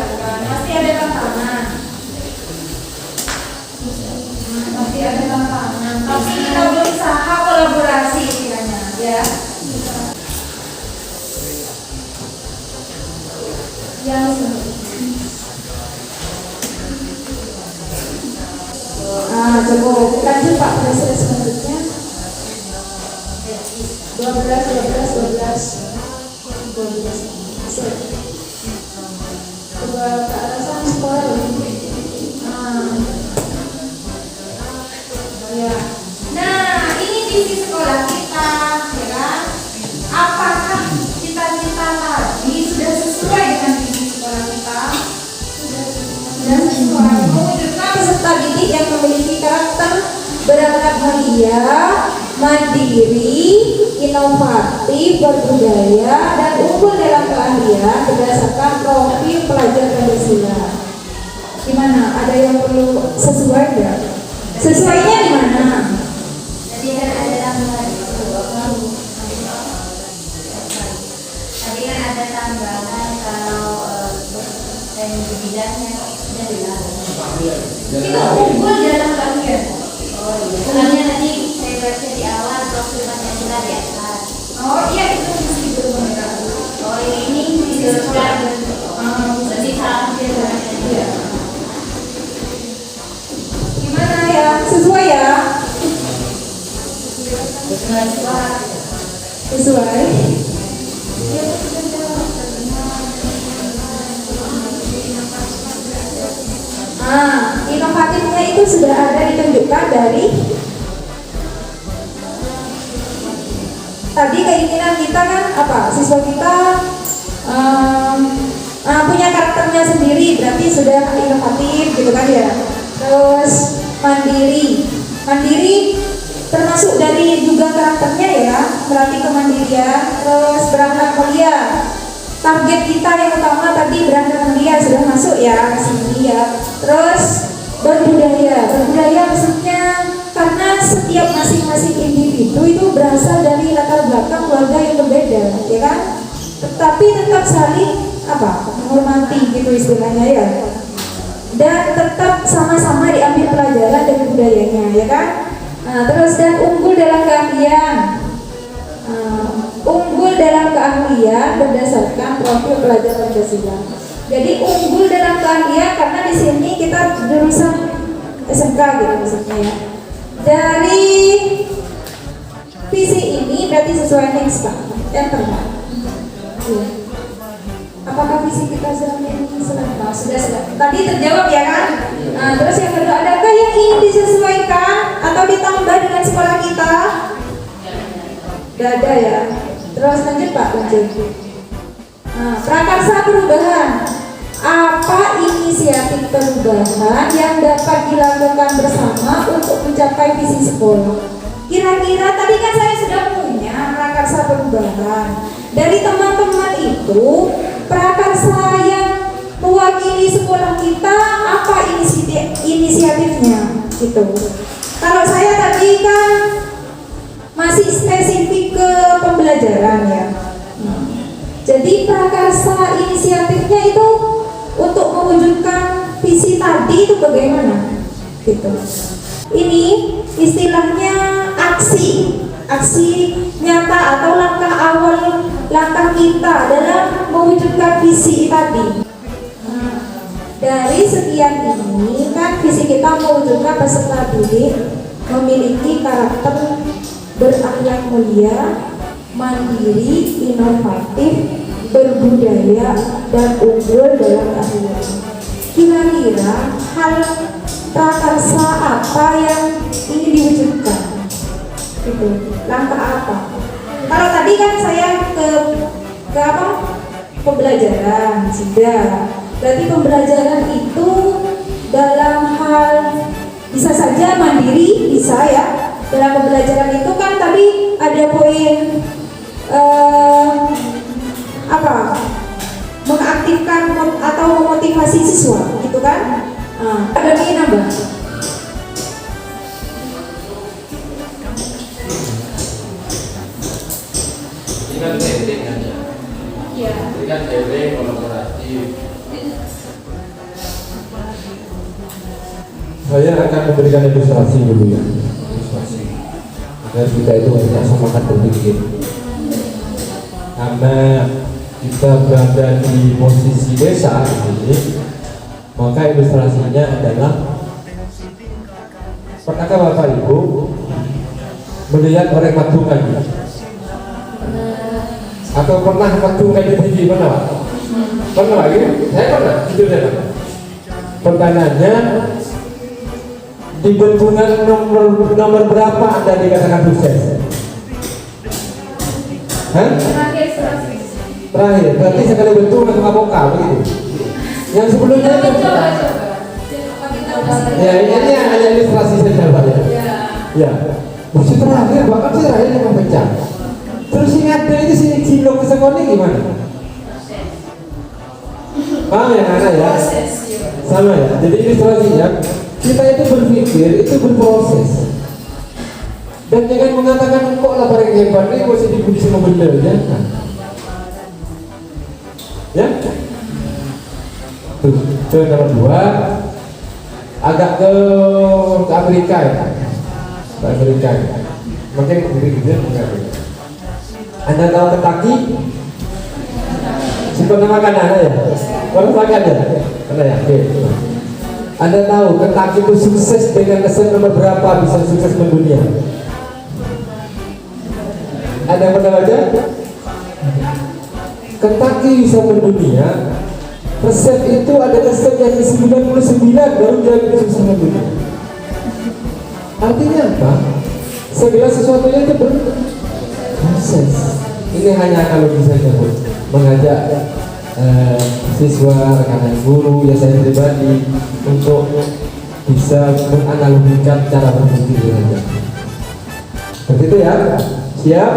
tapi kita berusaha kolaborasi istilahnya, ya. Cukup. Lanjut Pak, presiden selanjutnya 12. Coba ke atasan sekolah. Ya. Nah, ini visi sekolah kita, ya kan? Apakah cita-cita tadi sudah sesuai dengan visi sekolah kita? Sudah sesuai. Mewujudkan Peserta didik yang memiliki karakter berakhlak mulia, mandiri, inovatif, berbudaya, dan unggul dalam keahlian berdasarkan profil pelajar Pancasila. Gimana? Ada yang perlu sesuai nggak? Sesuainya di mana? Tadi kan ada tambahan kalau dan di bidangnya sudah bilang kita unggul dalam keahlian. Soalnya tadi saya baca di awal profil Pancasila di atas. Oh iya, itu mesti berbeda. Oh ini disebutkan berarti salah Gimana ya? Sesuai ya? Sesuai. Inovatifnya itu sudah ada ditunjukkan dari tadi keinginan kita kan apa? Siswa kita punya karakternya sendiri, berarti sudah inovatif gitu kan ya. Terus mandiri termasuk dari juga karakternya ya, berarti kemandirian. Terus berangkat mulia, target kita yang utama tadi berangkat mulia sudah masuk ya ke sini ya. Terus berbudaya maksudnya karena setiap masing-masing individu itu berasal dari latar belakang keluarga yang berbeda, ya kan? Tetapi tetap saling menghormati gitu istilahnya ya. Dan tetap sama-sama diambil pelajaran dari budayanya, ya kan? Terus dan unggul dalam keahlian berdasarkan profil pelajar Pancasila. Jadi unggul dalam keahlian karena di sini kita jurusan SMK gitu maksudnya ya. Dari visi ini berarti sesuai next Pak, yang terbaik. Ya. Apakah visi kita selama ini sudah tadi terjawab ya kan? Terus yang kedua, adakah yang ingin disesuaikan atau ditambah dengan sekolah kita? Gak ada ya. Terus lanjut Pak, lanjut. Prakarsa perubahan. Apa inisiatif perubahan yang dapat dilakukan bersama untuk mencapai visi sekolah? Kira-kira tadi kan saya sudah punya prakarsa perubahan. Dari teman-teman itu, prakarsa yang mewakili sekolah kita apa inisiatifnya gitu. Kalau saya tadi kan masih spesifik ke pembelajaran ya. Jadi prakarsa inisiatifnya itu untuk mewujudkan visi tadi itu bagaimana gitu. Ini istilahnya aksi nyata atau langkah kita dalam mewujudkan visi tadi. Dari sekian ini kan visi kita mewujudkan peserta didik memiliki karakter berakhlak mulia, mandiri, inovatif, berbudaya, dan unggul dalam keahlian. Kira-kira hal prakarsa apa yang ingin diwujudkan? Gitu. Langkah apa? Kalau tadi kan saya ke pembelajaran sudah. Berarti pembelajaran itu dalam hal bisa saja mandiri, bisa ya. Dalam pembelajaran itu kan tadi ada poin mengaktifkan atau memotivasi siswa, gitu kan? Ada nih nambah. Ini kan penting kan ya? Iya. Ini kan kolaboratif. Saya akan memberikan ilustrasi dulu ya. Ilustrasi. Agar kita itu tidak samakan berpikir. Karena kita berada di posisi desa ini, maka ilustrasinya adalah pernahkah Bapak Ibu melihat orang patungan? Atau pernah patungan di TV pernah? Pernah lagi? Saya pernah. Itu dia. Pertanyaannya, di bendungan nomor berapa Anda dikatakan sukses? Hah? Terakhir, berarti sekali bendungan ke Kapoka begitu. Yang sebelumnya itu ya ini hanya ilustrasi saja Pak ya. Ya, masih terakhir bahkan sih terakhir yang pecah. Terus ingat itu sini cilok ke sekolah gimana? Paham ya anak ya? Sama ya. Jadi ilustrasinya kita itu berpikir, itu berproses. Dan jangan mengatakan kok lah paling hebat ini masih dibudi sama benda, jangan. Ya? Tuh, ke nomor 2 agak ke Amerika ya. Ke Amerika ya. Makin gede-gede mengatakan. Anda tahu Kentucky? Simpan nama kan Anda ya? Kalau makan ya? Karena ya? Oke. Anda tahu Kentucky itu sukses dengan kesan nomor berapa bisa sukses mendunia? Ada yang pernah baca? Kentucky bisa mendunia. Resep itu ada resep yang ke-99 baru jadi bisa mendunia. Artinya apa? Segala sesuatunya itu berproses. Ini hanya analogi saja, Bu. Mengajak siswa, rekan guru, ya saya pribadi untuk bisa menganalogikan cara berpikir saja. Seperti itu ya. Siap?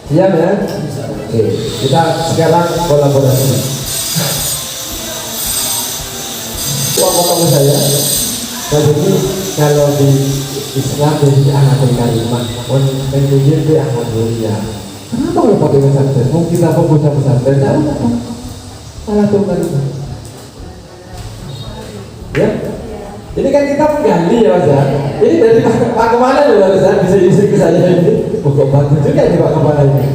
Siap ya? Oke, kita sekarang kolaborasi. Potong saya. Nah, jadi kalau di Islam jadi anak kalimah, kemudian itu anak mulia. Kenapa kalau pakai pesantren? Mungkin kita fokus sama pesantren, tahu apa? Salah tuh kalimah. Ya? Jadi kan kita menggali ya Mas ya. Jadi dari Pak Kepala loh Mas ya, bisa isi ke saya ini. Kok bantu juga nih Pak Kepala ini.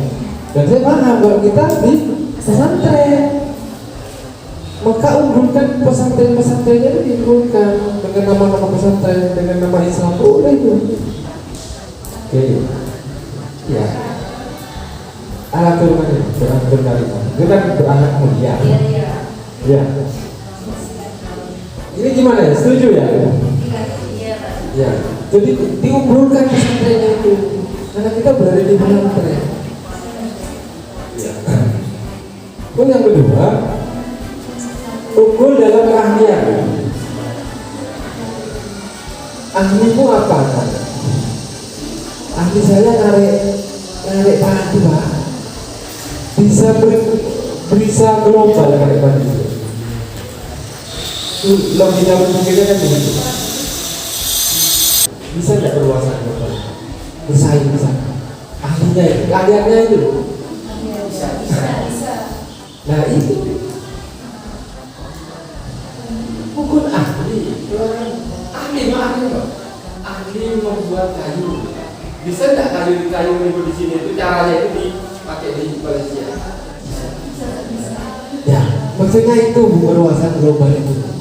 Dan saya paham kalau kita di pesantren, maka unggulkan pesantren-pesantrennya itu diunggulkan dengan nama-nama pesantren, dengan nama Islam boleh itu. Oke, ya. Alat turunannya, beratur kalimah. Itu kan beranak mulia. Ya. Ini gimana ya? Setuju ya? Ya. Jadi diunggulkan pesantrennya itu, karena kita berada di pesantren. Ya. Terus yang kedua, unggul dalam keahlian. Ahlimu apa? Ahli saya narik padi Pak. Bisa global narik padi. Logika berpikirnya kan begitu. Bisa nggak berwawasan global? Bersaing bisa. Ahlinya itu, keahliannya itu. Bisa. Nah itu. Bukan ahli membuat kayu. Bisa nggak kayu di sini itu caranya itu dipakai di Malaysia? Bisa. Ya, maksudnya itu berwawasan global itu.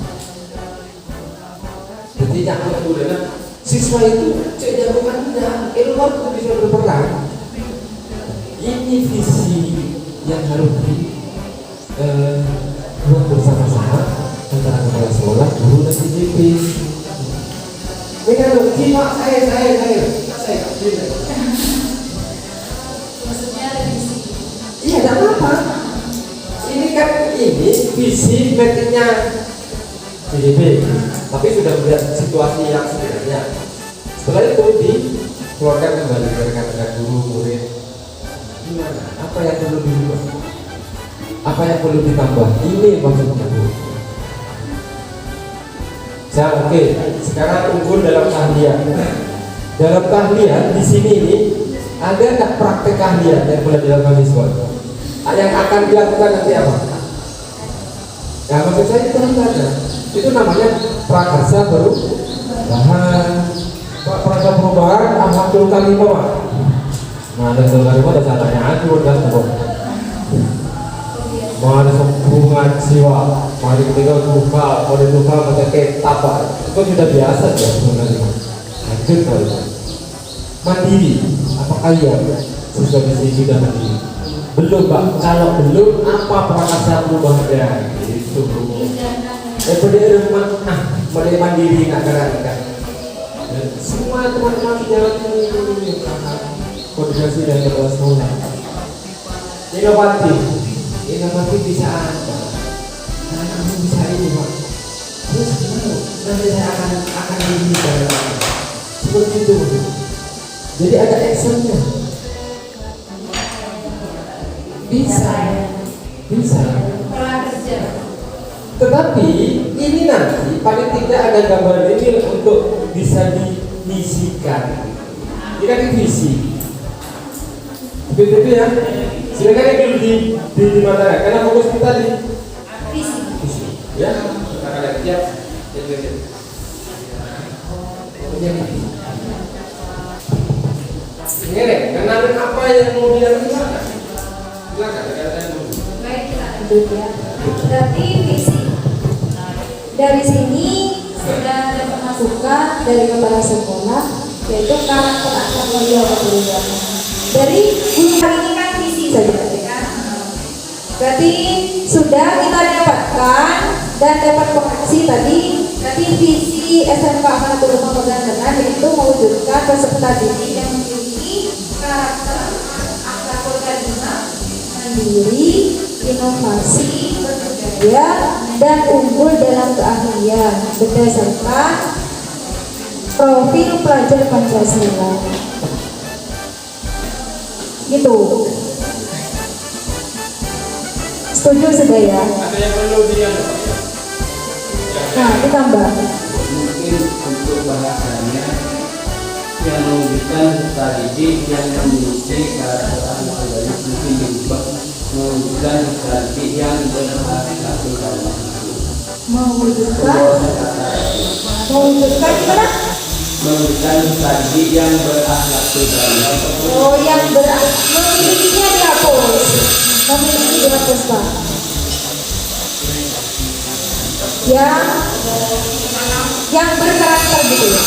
Jadi jangan kemudian siswa itu cek bukan tidak ilmu itu bisa berperan. Ini visi yang harus buat bersama-sama antara kepala sekolah, guru dan DJP. Ini kan jiwa saya. Maksudnya revisi. Iya, tidak apa-apa. Ini kan visi meetingnya DJP, tapi sudah melihat situasi yang sebenarnya. Setelah itu dikeluarkan kembali rekan-rekan guru, murid. Gimana? Apa yang perlu diubah? Apa yang perlu ditambah? Ini maksudnya. Oke, sekarang unggul dalam keahlian. Dalam keahlian di sini ini ada nggak praktek keahlian yang boleh dilakukan siswa? Yang akan dilakukan nanti apa? Ya maksud saya itu ada. Itu namanya prakarsa perubahan. Prakarsa perubahan Ahmadul Kalimah Pak. Nah, ada Kalimah ada caranya aja udah tuh. Mana hubungan siwa, mari kita buka, macam apa? Itu sudah biasa ya sebenarnya. Lanjut kali. Mandiri, apakah iya siswa di sini sudah mandiri? Belum Pak. Kalau belum, apa prakarsa perubahan? Itu. Mulai mandiri nggak kan? Semua teman-teman jalan ini koordinasi dan kepala sekolah. Inovatif bisa apa? Karena kamu bisa ini Pak. Terus gimana? Nanti saya akan ini seperti itu. Jadi ada actionnya. Bisa. Prakerja. Tetapi ini nanti paling tidak ada gambar ini untuk bisa divisikan. Ini kan visi. Begitu ya. Silakan yang dulu di mana? Karena fokus kita di visi. Ya. Sekarang siap. Ini deh, kenalin apa yang mau dilakukan. Silakan. Baik, kita lanjut ya. Berarti visi. Dari sini sudah ada pemasukan dari kepala sekolah, yaitu karakter anak mulia kepedulian. Dari guru hari ini kan visi saja ya kan. Berarti sudah kita dapatkan dan dapat koreksi tadi. Berarti visi SMK Manatul Pegangan yaitu mewujudkan peserta didik yang memiliki karakter akhlakul karimah, mandiri, inovasi, berbudaya, dan unggul dalam keahlian berdasarkan profil pelajar Pancasila. Gitu. Setuju sudah ya? Ada yang perlu dia. Nah, ditambah. Mungkin untuk bahasanya yang mewujudkan peserta didik yang memiliki karakter akhlak baik mungkin diubah mewujudkan peserta didik yang berakhlakul karimah. Mewujudkan gimana? Mewujudkan peserta didik yang berakhlakul karimah. Oh, yang memilikinya dihapus. Memiliki dihapus Pak. Yang berkarakter gitu ya.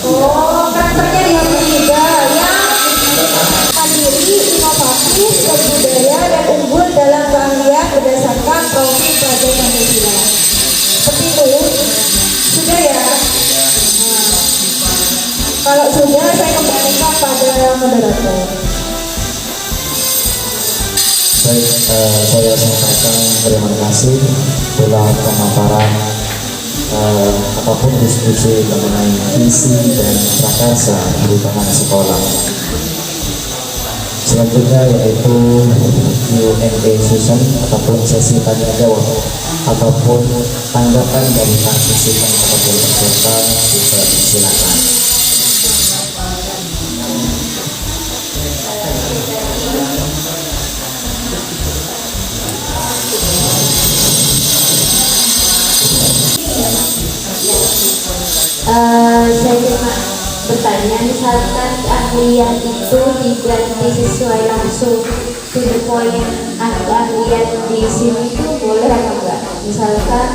Oh, karakternya dihapus juga. Yang mandiri, inovatif, berbudaya, dan unggul dalam keahlian berdasarkan profil pelajar Pancasila. Seperti itu. Sudah ya? Kalau sudah, saya kembalikan pada moderator. Baik, saya sampaikan terima kasih telah pemaparan apapun diskusi mengenai visi dan prakarsa perubahan sekolah. Selanjutnya yaitu Q&A session ataupun sesi tanya jawab ataupun tanggapan dari partisipan ataupun peserta silakan. Saya cuma bertanya, misalkan keahlian itu diganti sesuai langsung to the point, keahlian di sini itu boleh atau enggak? Misalkan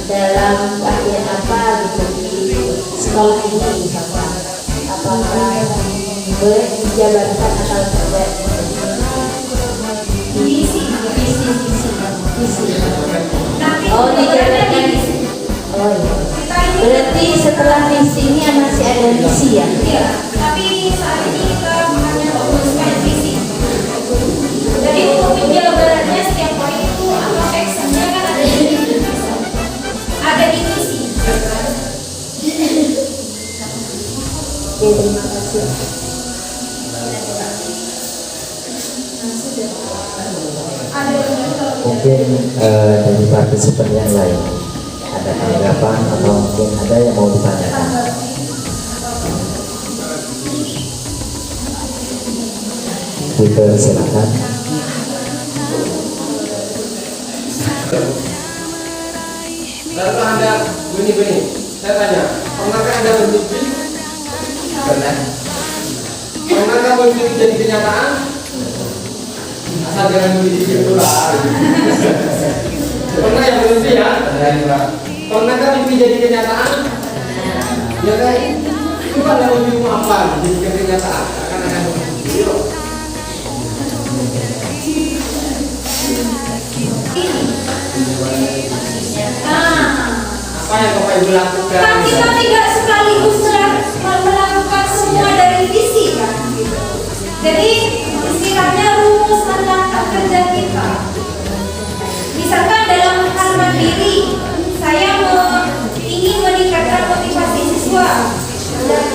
dalam keahlian apa gitu di sekolah ini misalkan, apakah boleh dijabarkan atau tidak? Visi. Oh, dijabarkan. Oh iya. Berarti setelah visi ini masih ada visi ya? Iya, tapi saat ini kita hanya fokuskan visi. Jadi untuk penjabarannya setiap poin itu atau actionnya kan ada di visi. Oke, terima kasih. Mungkin dari partisipan yang lain ada tanggapan atau mungkin ada yang mau ditanyakan. Silakan. Lalu Anda begini, saya tanya, pernahkah Anda bermimpi? Pernah. Pernahkah bermimpi jadi kenyataan? Asal jangan mimpi dulu lah. Pernah yang bermimpi ya? Pernahkah mimpi jadi kenyataan? Ya kan? Itu kan yang mimpi apa? Jadi kenyataan. Akan ada mimpi. Apa yang Bapak Ibu lakukan? Kan kita tidak sekaligus melakukan semua dari visi kan gitu. Jadi istilahnya rumus langkah kerja kita. Misalkan dalam hal mandiri, saya ingin meningkatkan motivasi siswa dan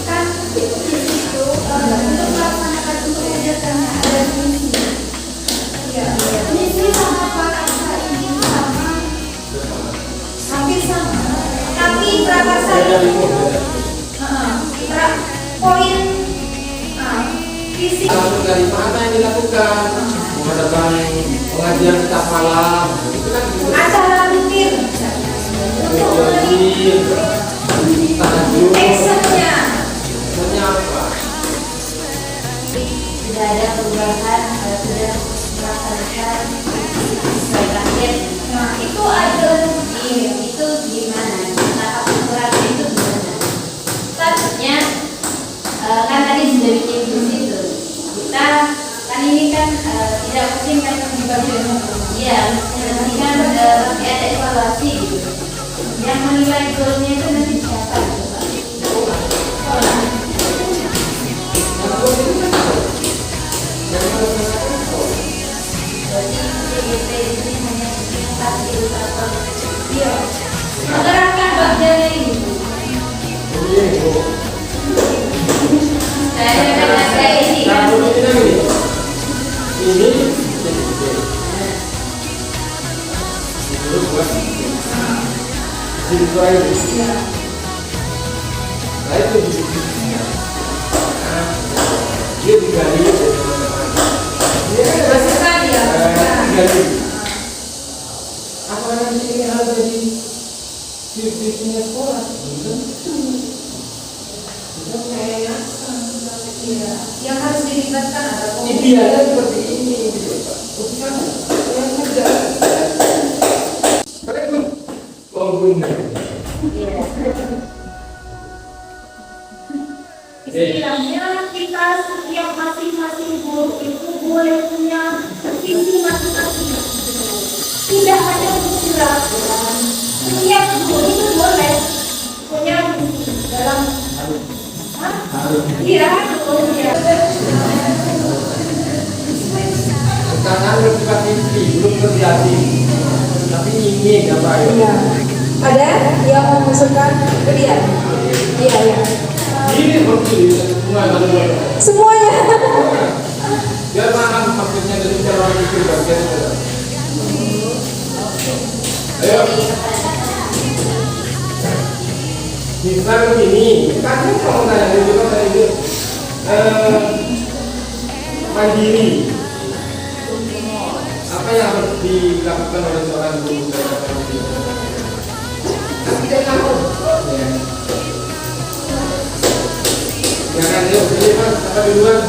kan itu untuk melaksanakan untuk kegiatan ada misi. Ya, misi sama prakarsa ini sama, hampir sama. Tapi prakarsa ini poin visi. Langsung dari mana yang dilakukan? Mengadakan pengajian setiap malam, itu kan Acara rutin untuk tahajud. actionnya. Maksudnya apa? sudah ada perubahan, sudah melaksanakan sesuai target. Nah, itu ada itu gimana? Tahap ukurannya itu gimana? Statusnya kan tadi sudah bikin di situ. Kita kan ini kan tidak pusing kan di bagian hukum. Iya, nanti kan pasti ada evaluasi gitu. Yang menilai goalnya itu nanti siapa? Sekolah. Jadi CGP ini hanya fasilitator. Iya. Menggerakkan bagiannya ini. Saya ini kan. Ini dia digali Masih tadi ya. apa nanti ini ada di punya sekolah Yang harus dilibatkan ada idealnya seperti ini bukan yang kerja keren Istilahnya kita setiap masing-masing guru itu boleh punya visi masing-masing. Tidak hanya visi laporan. Setiap guru itu boleh punya visi dalam iya, ya. sekarang berdebat mimpi belum terjadi tapi ingin apa ya Iya. Ada yang mengusulkan ke dia? Iya, iya. ini seperti semuanya Semuanya. biar paham maksudnya dari cara itu bagian ayo misalnya begini kan kalau nanya dulu kan tadi itu mandiri apa yang harus dilakukan oleh seorang guru dalam mandiri tapi dia tahu ya kan yuk ini mas apa duluan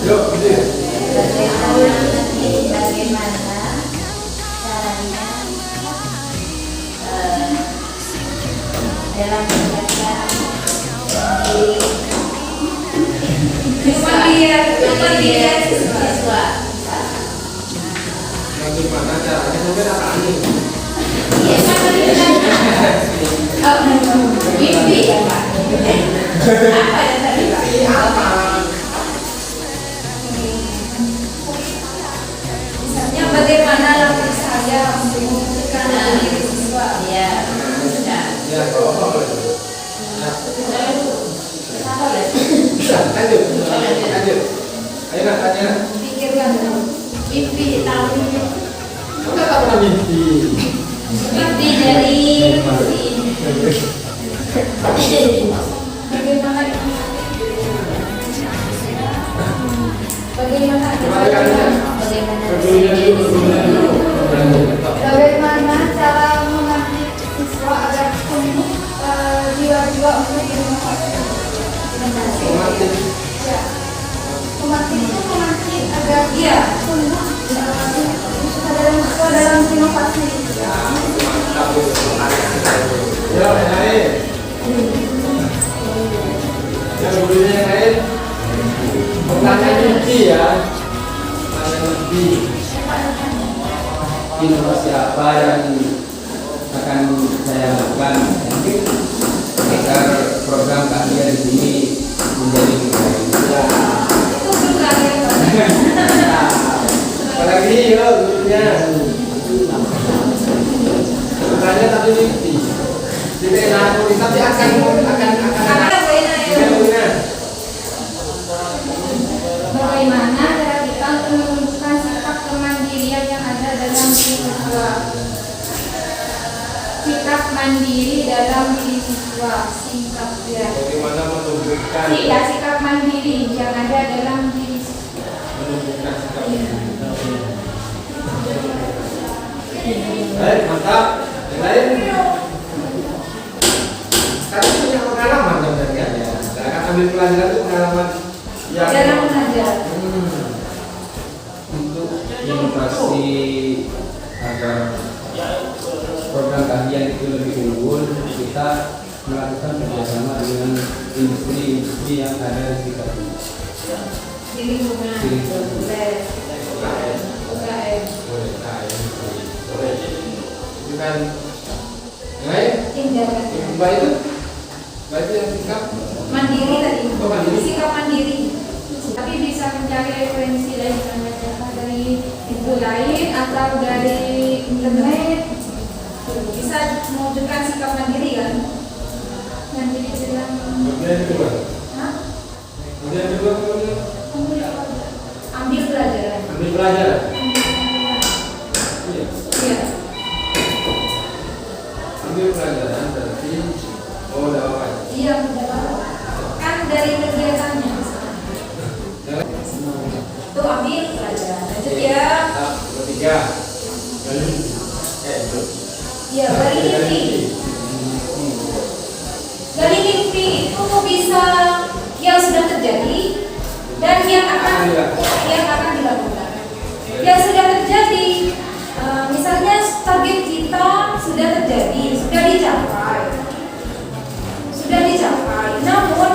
yuk Bagaimana caranya dalam menjaga mandiri siswa. bagaimana caranya sampai apa ini Iya, kan tadi mimpi ya Pak. Apa ya tadi Pak? apa Misalnya bagaimana langkah saya untuk membuktikan mandiri siswa? Iya, sudah. ya apa lanjut ayo nak tanya Pikirkan dulu. Mimpi tahun ini. kita tak pernah mimpi Mimpi dari bagaimana Bagaimana cara mengajar siswa agar tumbuh jiwa-jiwa untuk berinovasi? Ya. Memancing itu memancing agar dia tumbuh dalam inovasi. ya yang lain yang dulunya yang lain pertanyaan mimpi ya pertanyaan mimpi inovasi apa yang akan saya lakukan agar program kalian di sini menjadi lebih baik. itu juga apalagi ya dulunya pertanyaan tapi mimpi tidak enak tapi akan bagaimana cara kita untuk menunjukkan sikap kemandirian yang ada dalam diri siswa? Sikap mandiri dalam diri siswa, sikap ya. bagaimana menunjukkan Iya, sikap mandiri yang ada dalam diri siswa. menunjukkan sikap Iya. Baik, mantap. Yang lain? Karena punya pengalaman sebenarnya ya. Silakan ambil pelajaran itu pengalaman yang Jarang mengajar. Untuk inovasi agar program kajian itu lebih unggul, kita melakukan kerjasama dengan industri-industri yang ada di sekitar ini. Di lingkungan. Di lingkungan. Boleh. UKM. boleh. Itu kan yang lain? Tindakan. Mbak itu? Mbak itu yang sikap? Mandiri tadi. Oh, mandiri. Sikap mandiri. Tapi bisa mencari referensi dari buku lain atau dari internet. Bisa mewujudkan sikap mandiri kan? Mandiri dalam. Kemudian yang kedua? Hah? Kemudian yang kedua kemudian? Ambil pelajaran. Ambil pelajaran. Iya. Iya. Ambil pelajaran berarti ada apa? Iya, kan dari kegiatannya. Yang lain? Itu ambil pelajaran. Lanjut ya. Ketiga. Ya, gali mimpi. Gali mimpi itu bisa yang sudah terjadi dan yang akan dilakukan. Yang sudah terjadi, misalnya target kita sudah terjadi, sudah dicapai. Namun,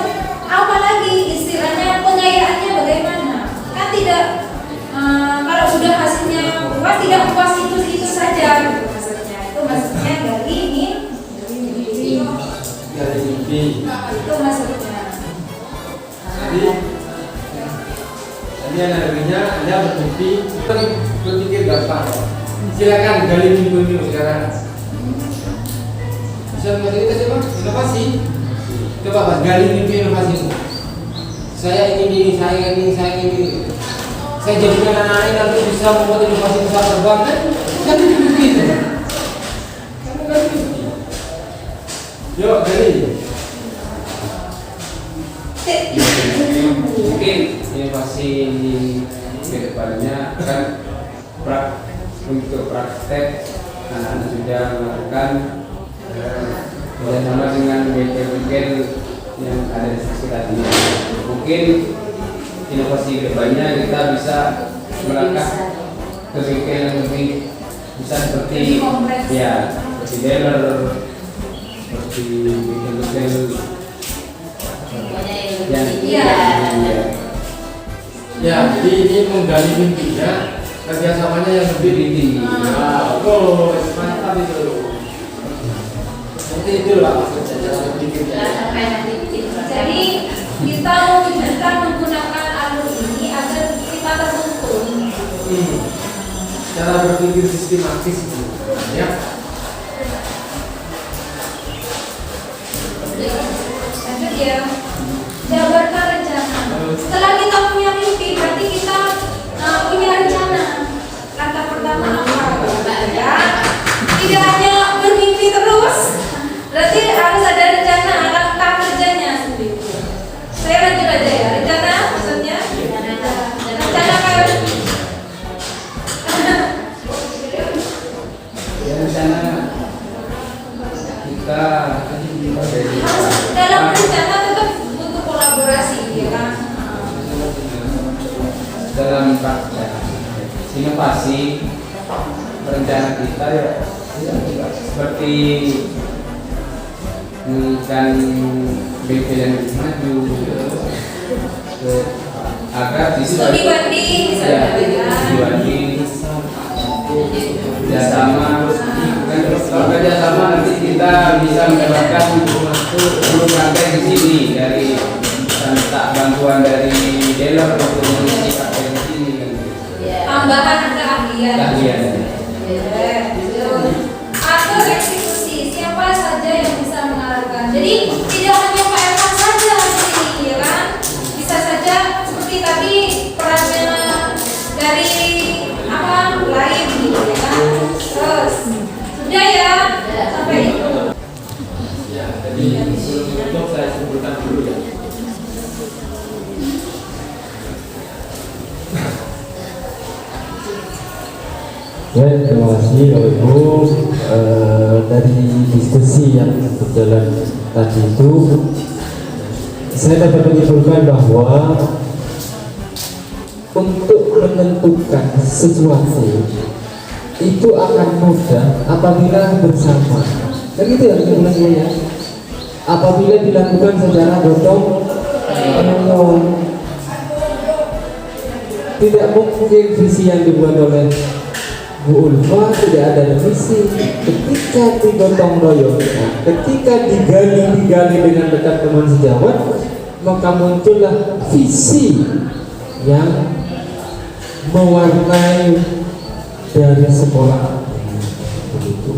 apalagi istilahnya pengayaannya bagaimana? Kan tidak, kalau sudah hasilnya puas, tidak puas itu saja. Itu maksudnya dari mimpi. Dari mimpi. Itu maksudnya. Tadi analoginya Anda bermimpi, berpikir gampang. Silakan gali mimpimu sekarang. Bisa membantu kita coba inovasi. Coba Pak, gali mimpi inovasimu. Saya ingin ini, saya ingin ini. Saya jadikan anak-anak nanti bisa membuat inovasi besar terbang kan? Gali mimpi itu. Kamu gali mimpi. Yuk gali. Mungkin inovasi ke depannya kan untuk praktek anak-anak sudah melakukan bersama dengan bengkel-bengkel yang ada di sekitar ini. Mungkin inovasi ke depannya kita bisa melangkah ke bengkel yang lebih bisa seperti seperti dealer, seperti bengkel-bengkel Ya, jadi ini menggali mimpinya, kerjasamanya yang lebih tinggi. Oh, mantap itu. Seperti itu lah maksudnya cara berpikirnya. Jadi kita mewujudkan menggunakan alur ini agar kita tertuntun. Cara berpikir sistematis itu, ya. Lanjut ya. Jabarkan rencana. Setelah kita punya mimpi, berarti kita punya rencana. Langkah pertama apa? Ya. Tidak hanya bermimpi terus, berarti harus ada rencana, langkah kerjanya sendiri. Saya lanjut aja ya. Rencana maksudnya? Rencana kayak rencana kita dalam rencana tetap butuh kolaborasi, ya kan? dalam praktek inovasi rencana kita ya seperti mengikat bengkel yang maju agar Studi banding misalnya, kerjasama kerjasama nanti kita bisa mendapatkan guru praktek di sini dari minta bantuan dari dealer untuk mengisi praktek di sini kan. tambahan keahlian. Atau eksekusi, siapa saja yang bisa mengarahkan. Jadi tidak hanya Pak Ervan saja di sini, ya kan? Bisa saja seperti tadi perannya dari lain gitu, ya kan? Terus sudah ya sampai itu. Ya, jadi sebelum saya simpulkan dulu ya. Ya, terima kasih Bapak Ibu. Dari diskusi yang berjalan tadi itu, saya dapat menyimpulkan bahwa untuk menentukan sesuatu itu akan mudah apabila bersama. Kan gitu ya kesimpulannya. Apabila dilakukan secara gotong royong. Tidak mungkin visi yang dibuat oleh Bu Ulfa tidak ada visi. Ketika digotong royong, ketika digali dengan dekat teman sejawat, maka muncullah visi yang mewarnai dari sekolah. Begitu.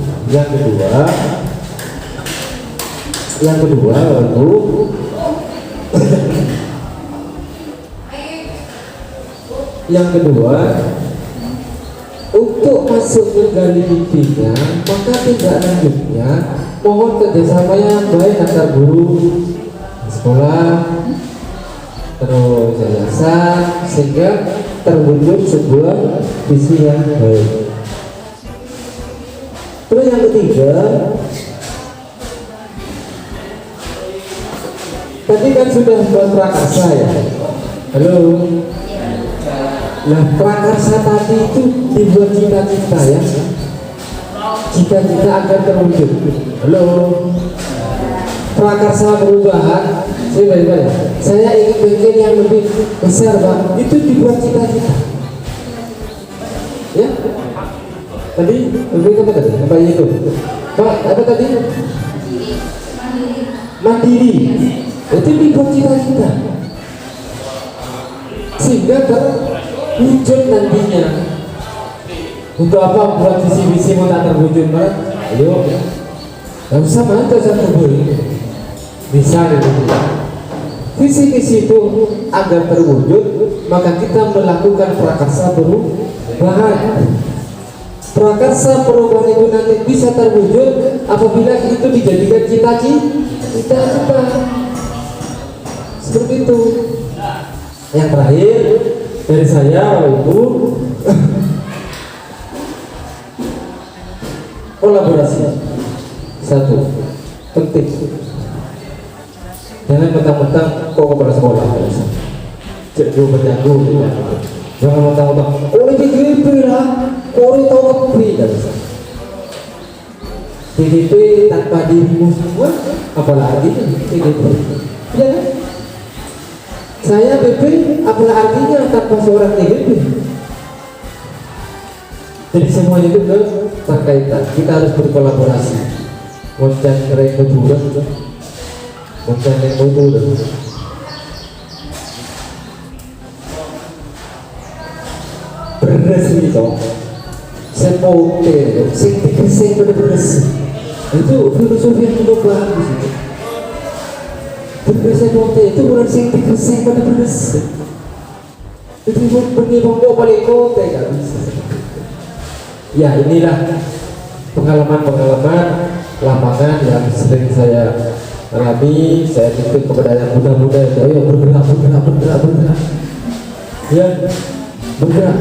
Yang kedua lalu untuk masuk menggali mimpinya, maka tindak lanjutnya mohon kerjasama yang baik antar guru sekolah, terus yayasan, sehingga terwujud sebuah visi yang baik. Terus yang ketiga, tadi kan sudah buat prakarsa ya. Halo. Nah, prakarsa tadi itu dibuat cita-cita ya. Cita-cita akan terwujud. Halo. Prakarsa perubahan, saya ingin bikin yang lebih besar, Pak. Itu dibuat cita-cita. Ya. Tadi lebih apa tadi? Apa itu? Pak, apa tadi? Mandiri. Itu dibuat cita-cita. Sehingga terwujud nantinya. Untuk apa buat visi-visi mau tak terwujud, Pak? Ayo. Gak usah mantap satu boleh. Bisa gitu. Visi-visi itu agar terwujud, maka kita melakukan prakarsa perubahan. Prakarsa perubahan itu nanti bisa terwujud apabila itu dijadikan cita-cita. Seperti itu. Yang terakhir dari saya, Ibu, kolaborasi. Satu, penting. Jangan mentang-mentang kok kepada sekolah bisa. Cek berjago gitu. Jangan mentang-mentang oleh PDP lah, oleh tahu PDP tidak bisa. PDP tanpa dirimu semua, apalagi PDP. Ya kan? Saya PP, apalah artinya tanpa seorang PDP. Jadi semuanya itu terkaitan. Kita harus berkolaborasi. Moncan keren kejuran juga. Moncan yang itu udah. Beres itu. Sepote, sing beres. Itu filosofi yang cukup bagus itu. Beres sepote itu bukan sing beres. Itu pergi bongkok balik kote kan. Ya, inilah pengalaman-pengalaman lapangan yang sering saya alami. Saya titip kepada yang muda-muda, ayo bergerak. Ya, bergerak.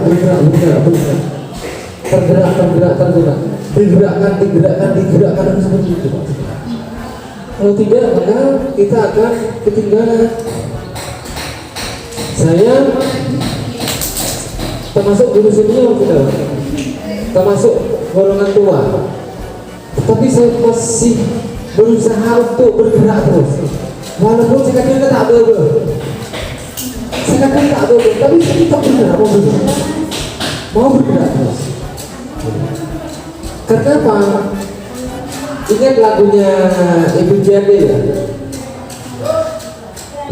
Tergerak. Digerakkan harus seperti itu. Kalau tidak, maka kita akan ketinggalan. Saya termasuk guru senior kita, termasuk golongan tua, tapi saya masih berusaha untuk bergerak terus. Walaupun sekadang tak bergerak, tapi saya tetap bergerak, mau bergerak terus. Karena apa? Ingat lagunya Ibu Jade ya?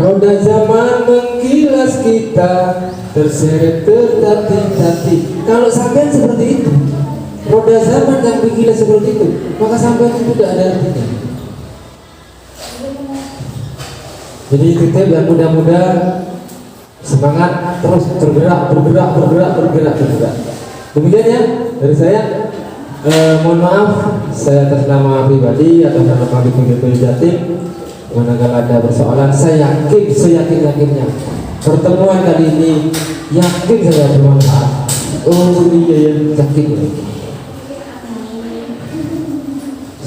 Roda zaman menggilas kita, terseret tertatih-tatih. Kalau sampean seperti itu, roda zaman yang menggilas seperti itu, maka sampean itu tidak ada artinya. Jadi kita yang muda-muda semangat terus bergerak. Demikian ya dari saya. Mohon maaf, saya atas nama pribadi, atas nama Bipin Jatim, manakala ada persoalan, saya yakin seyakin-yakinnya pertemuan kali ini yakin saya bermanfaat. Oh iya, yakin.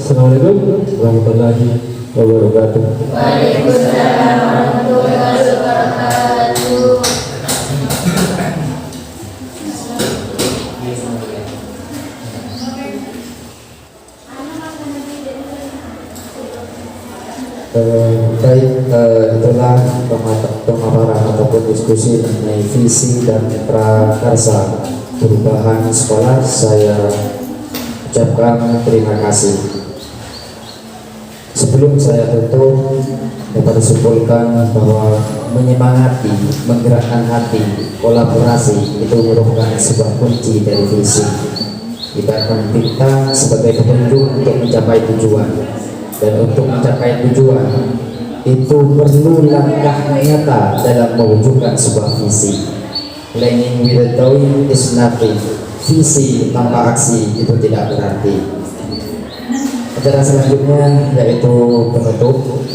Assalamualaikum warahmatullahi wabarakatuh. Waalaikumsalam warahmatullahi wabarakatuh. Itulah pemaparan ataupun diskusi mengenai visi dan prakarsa perubahan sekolah. Saya ucapkan terima kasih. Sebelum saya tutup, dapat disimpulkan bahwa menyemangati, menggerakkan hati, kolaborasi itu merupakan sebuah kunci dari visi. Ibaratkan bintang sebagai petunjuk untuk mencapai tujuan, dan untuk mencapai tujuan itu perlu langkah nyata dalam mewujudkan sebuah visi. Planning without doing is nothing. Visi tanpa aksi itu tidak berarti. Acara selanjutnya yaitu penutup.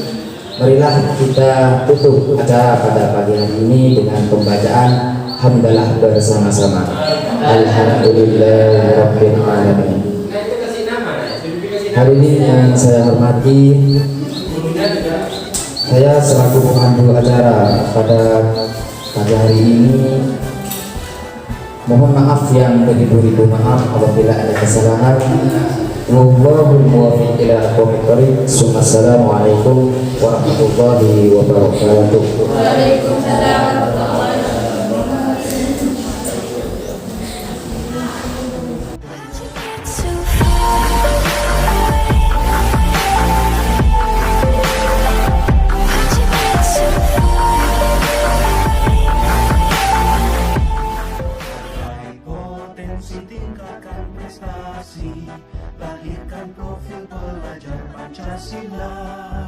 Marilah kita tutup acara pada pagi hari ini dengan pembacaan hamdalah bersama-sama. Alhamdulillahirabbil alamin. Hari ini yang saya hormati, saya selaku pemandu acara pada pagi hari ini mohon maaf yang beribu-ribu maaf apabila ada kesalahan. Wallahul muwaffiq ila aqwamit thoriq. Assalamualaikum warahmatullahi wabarakatuh. Waalaikumsalam warahmatullahi Potensi tingkatkan prestasi, lahirkan profil pelajar Pancasila.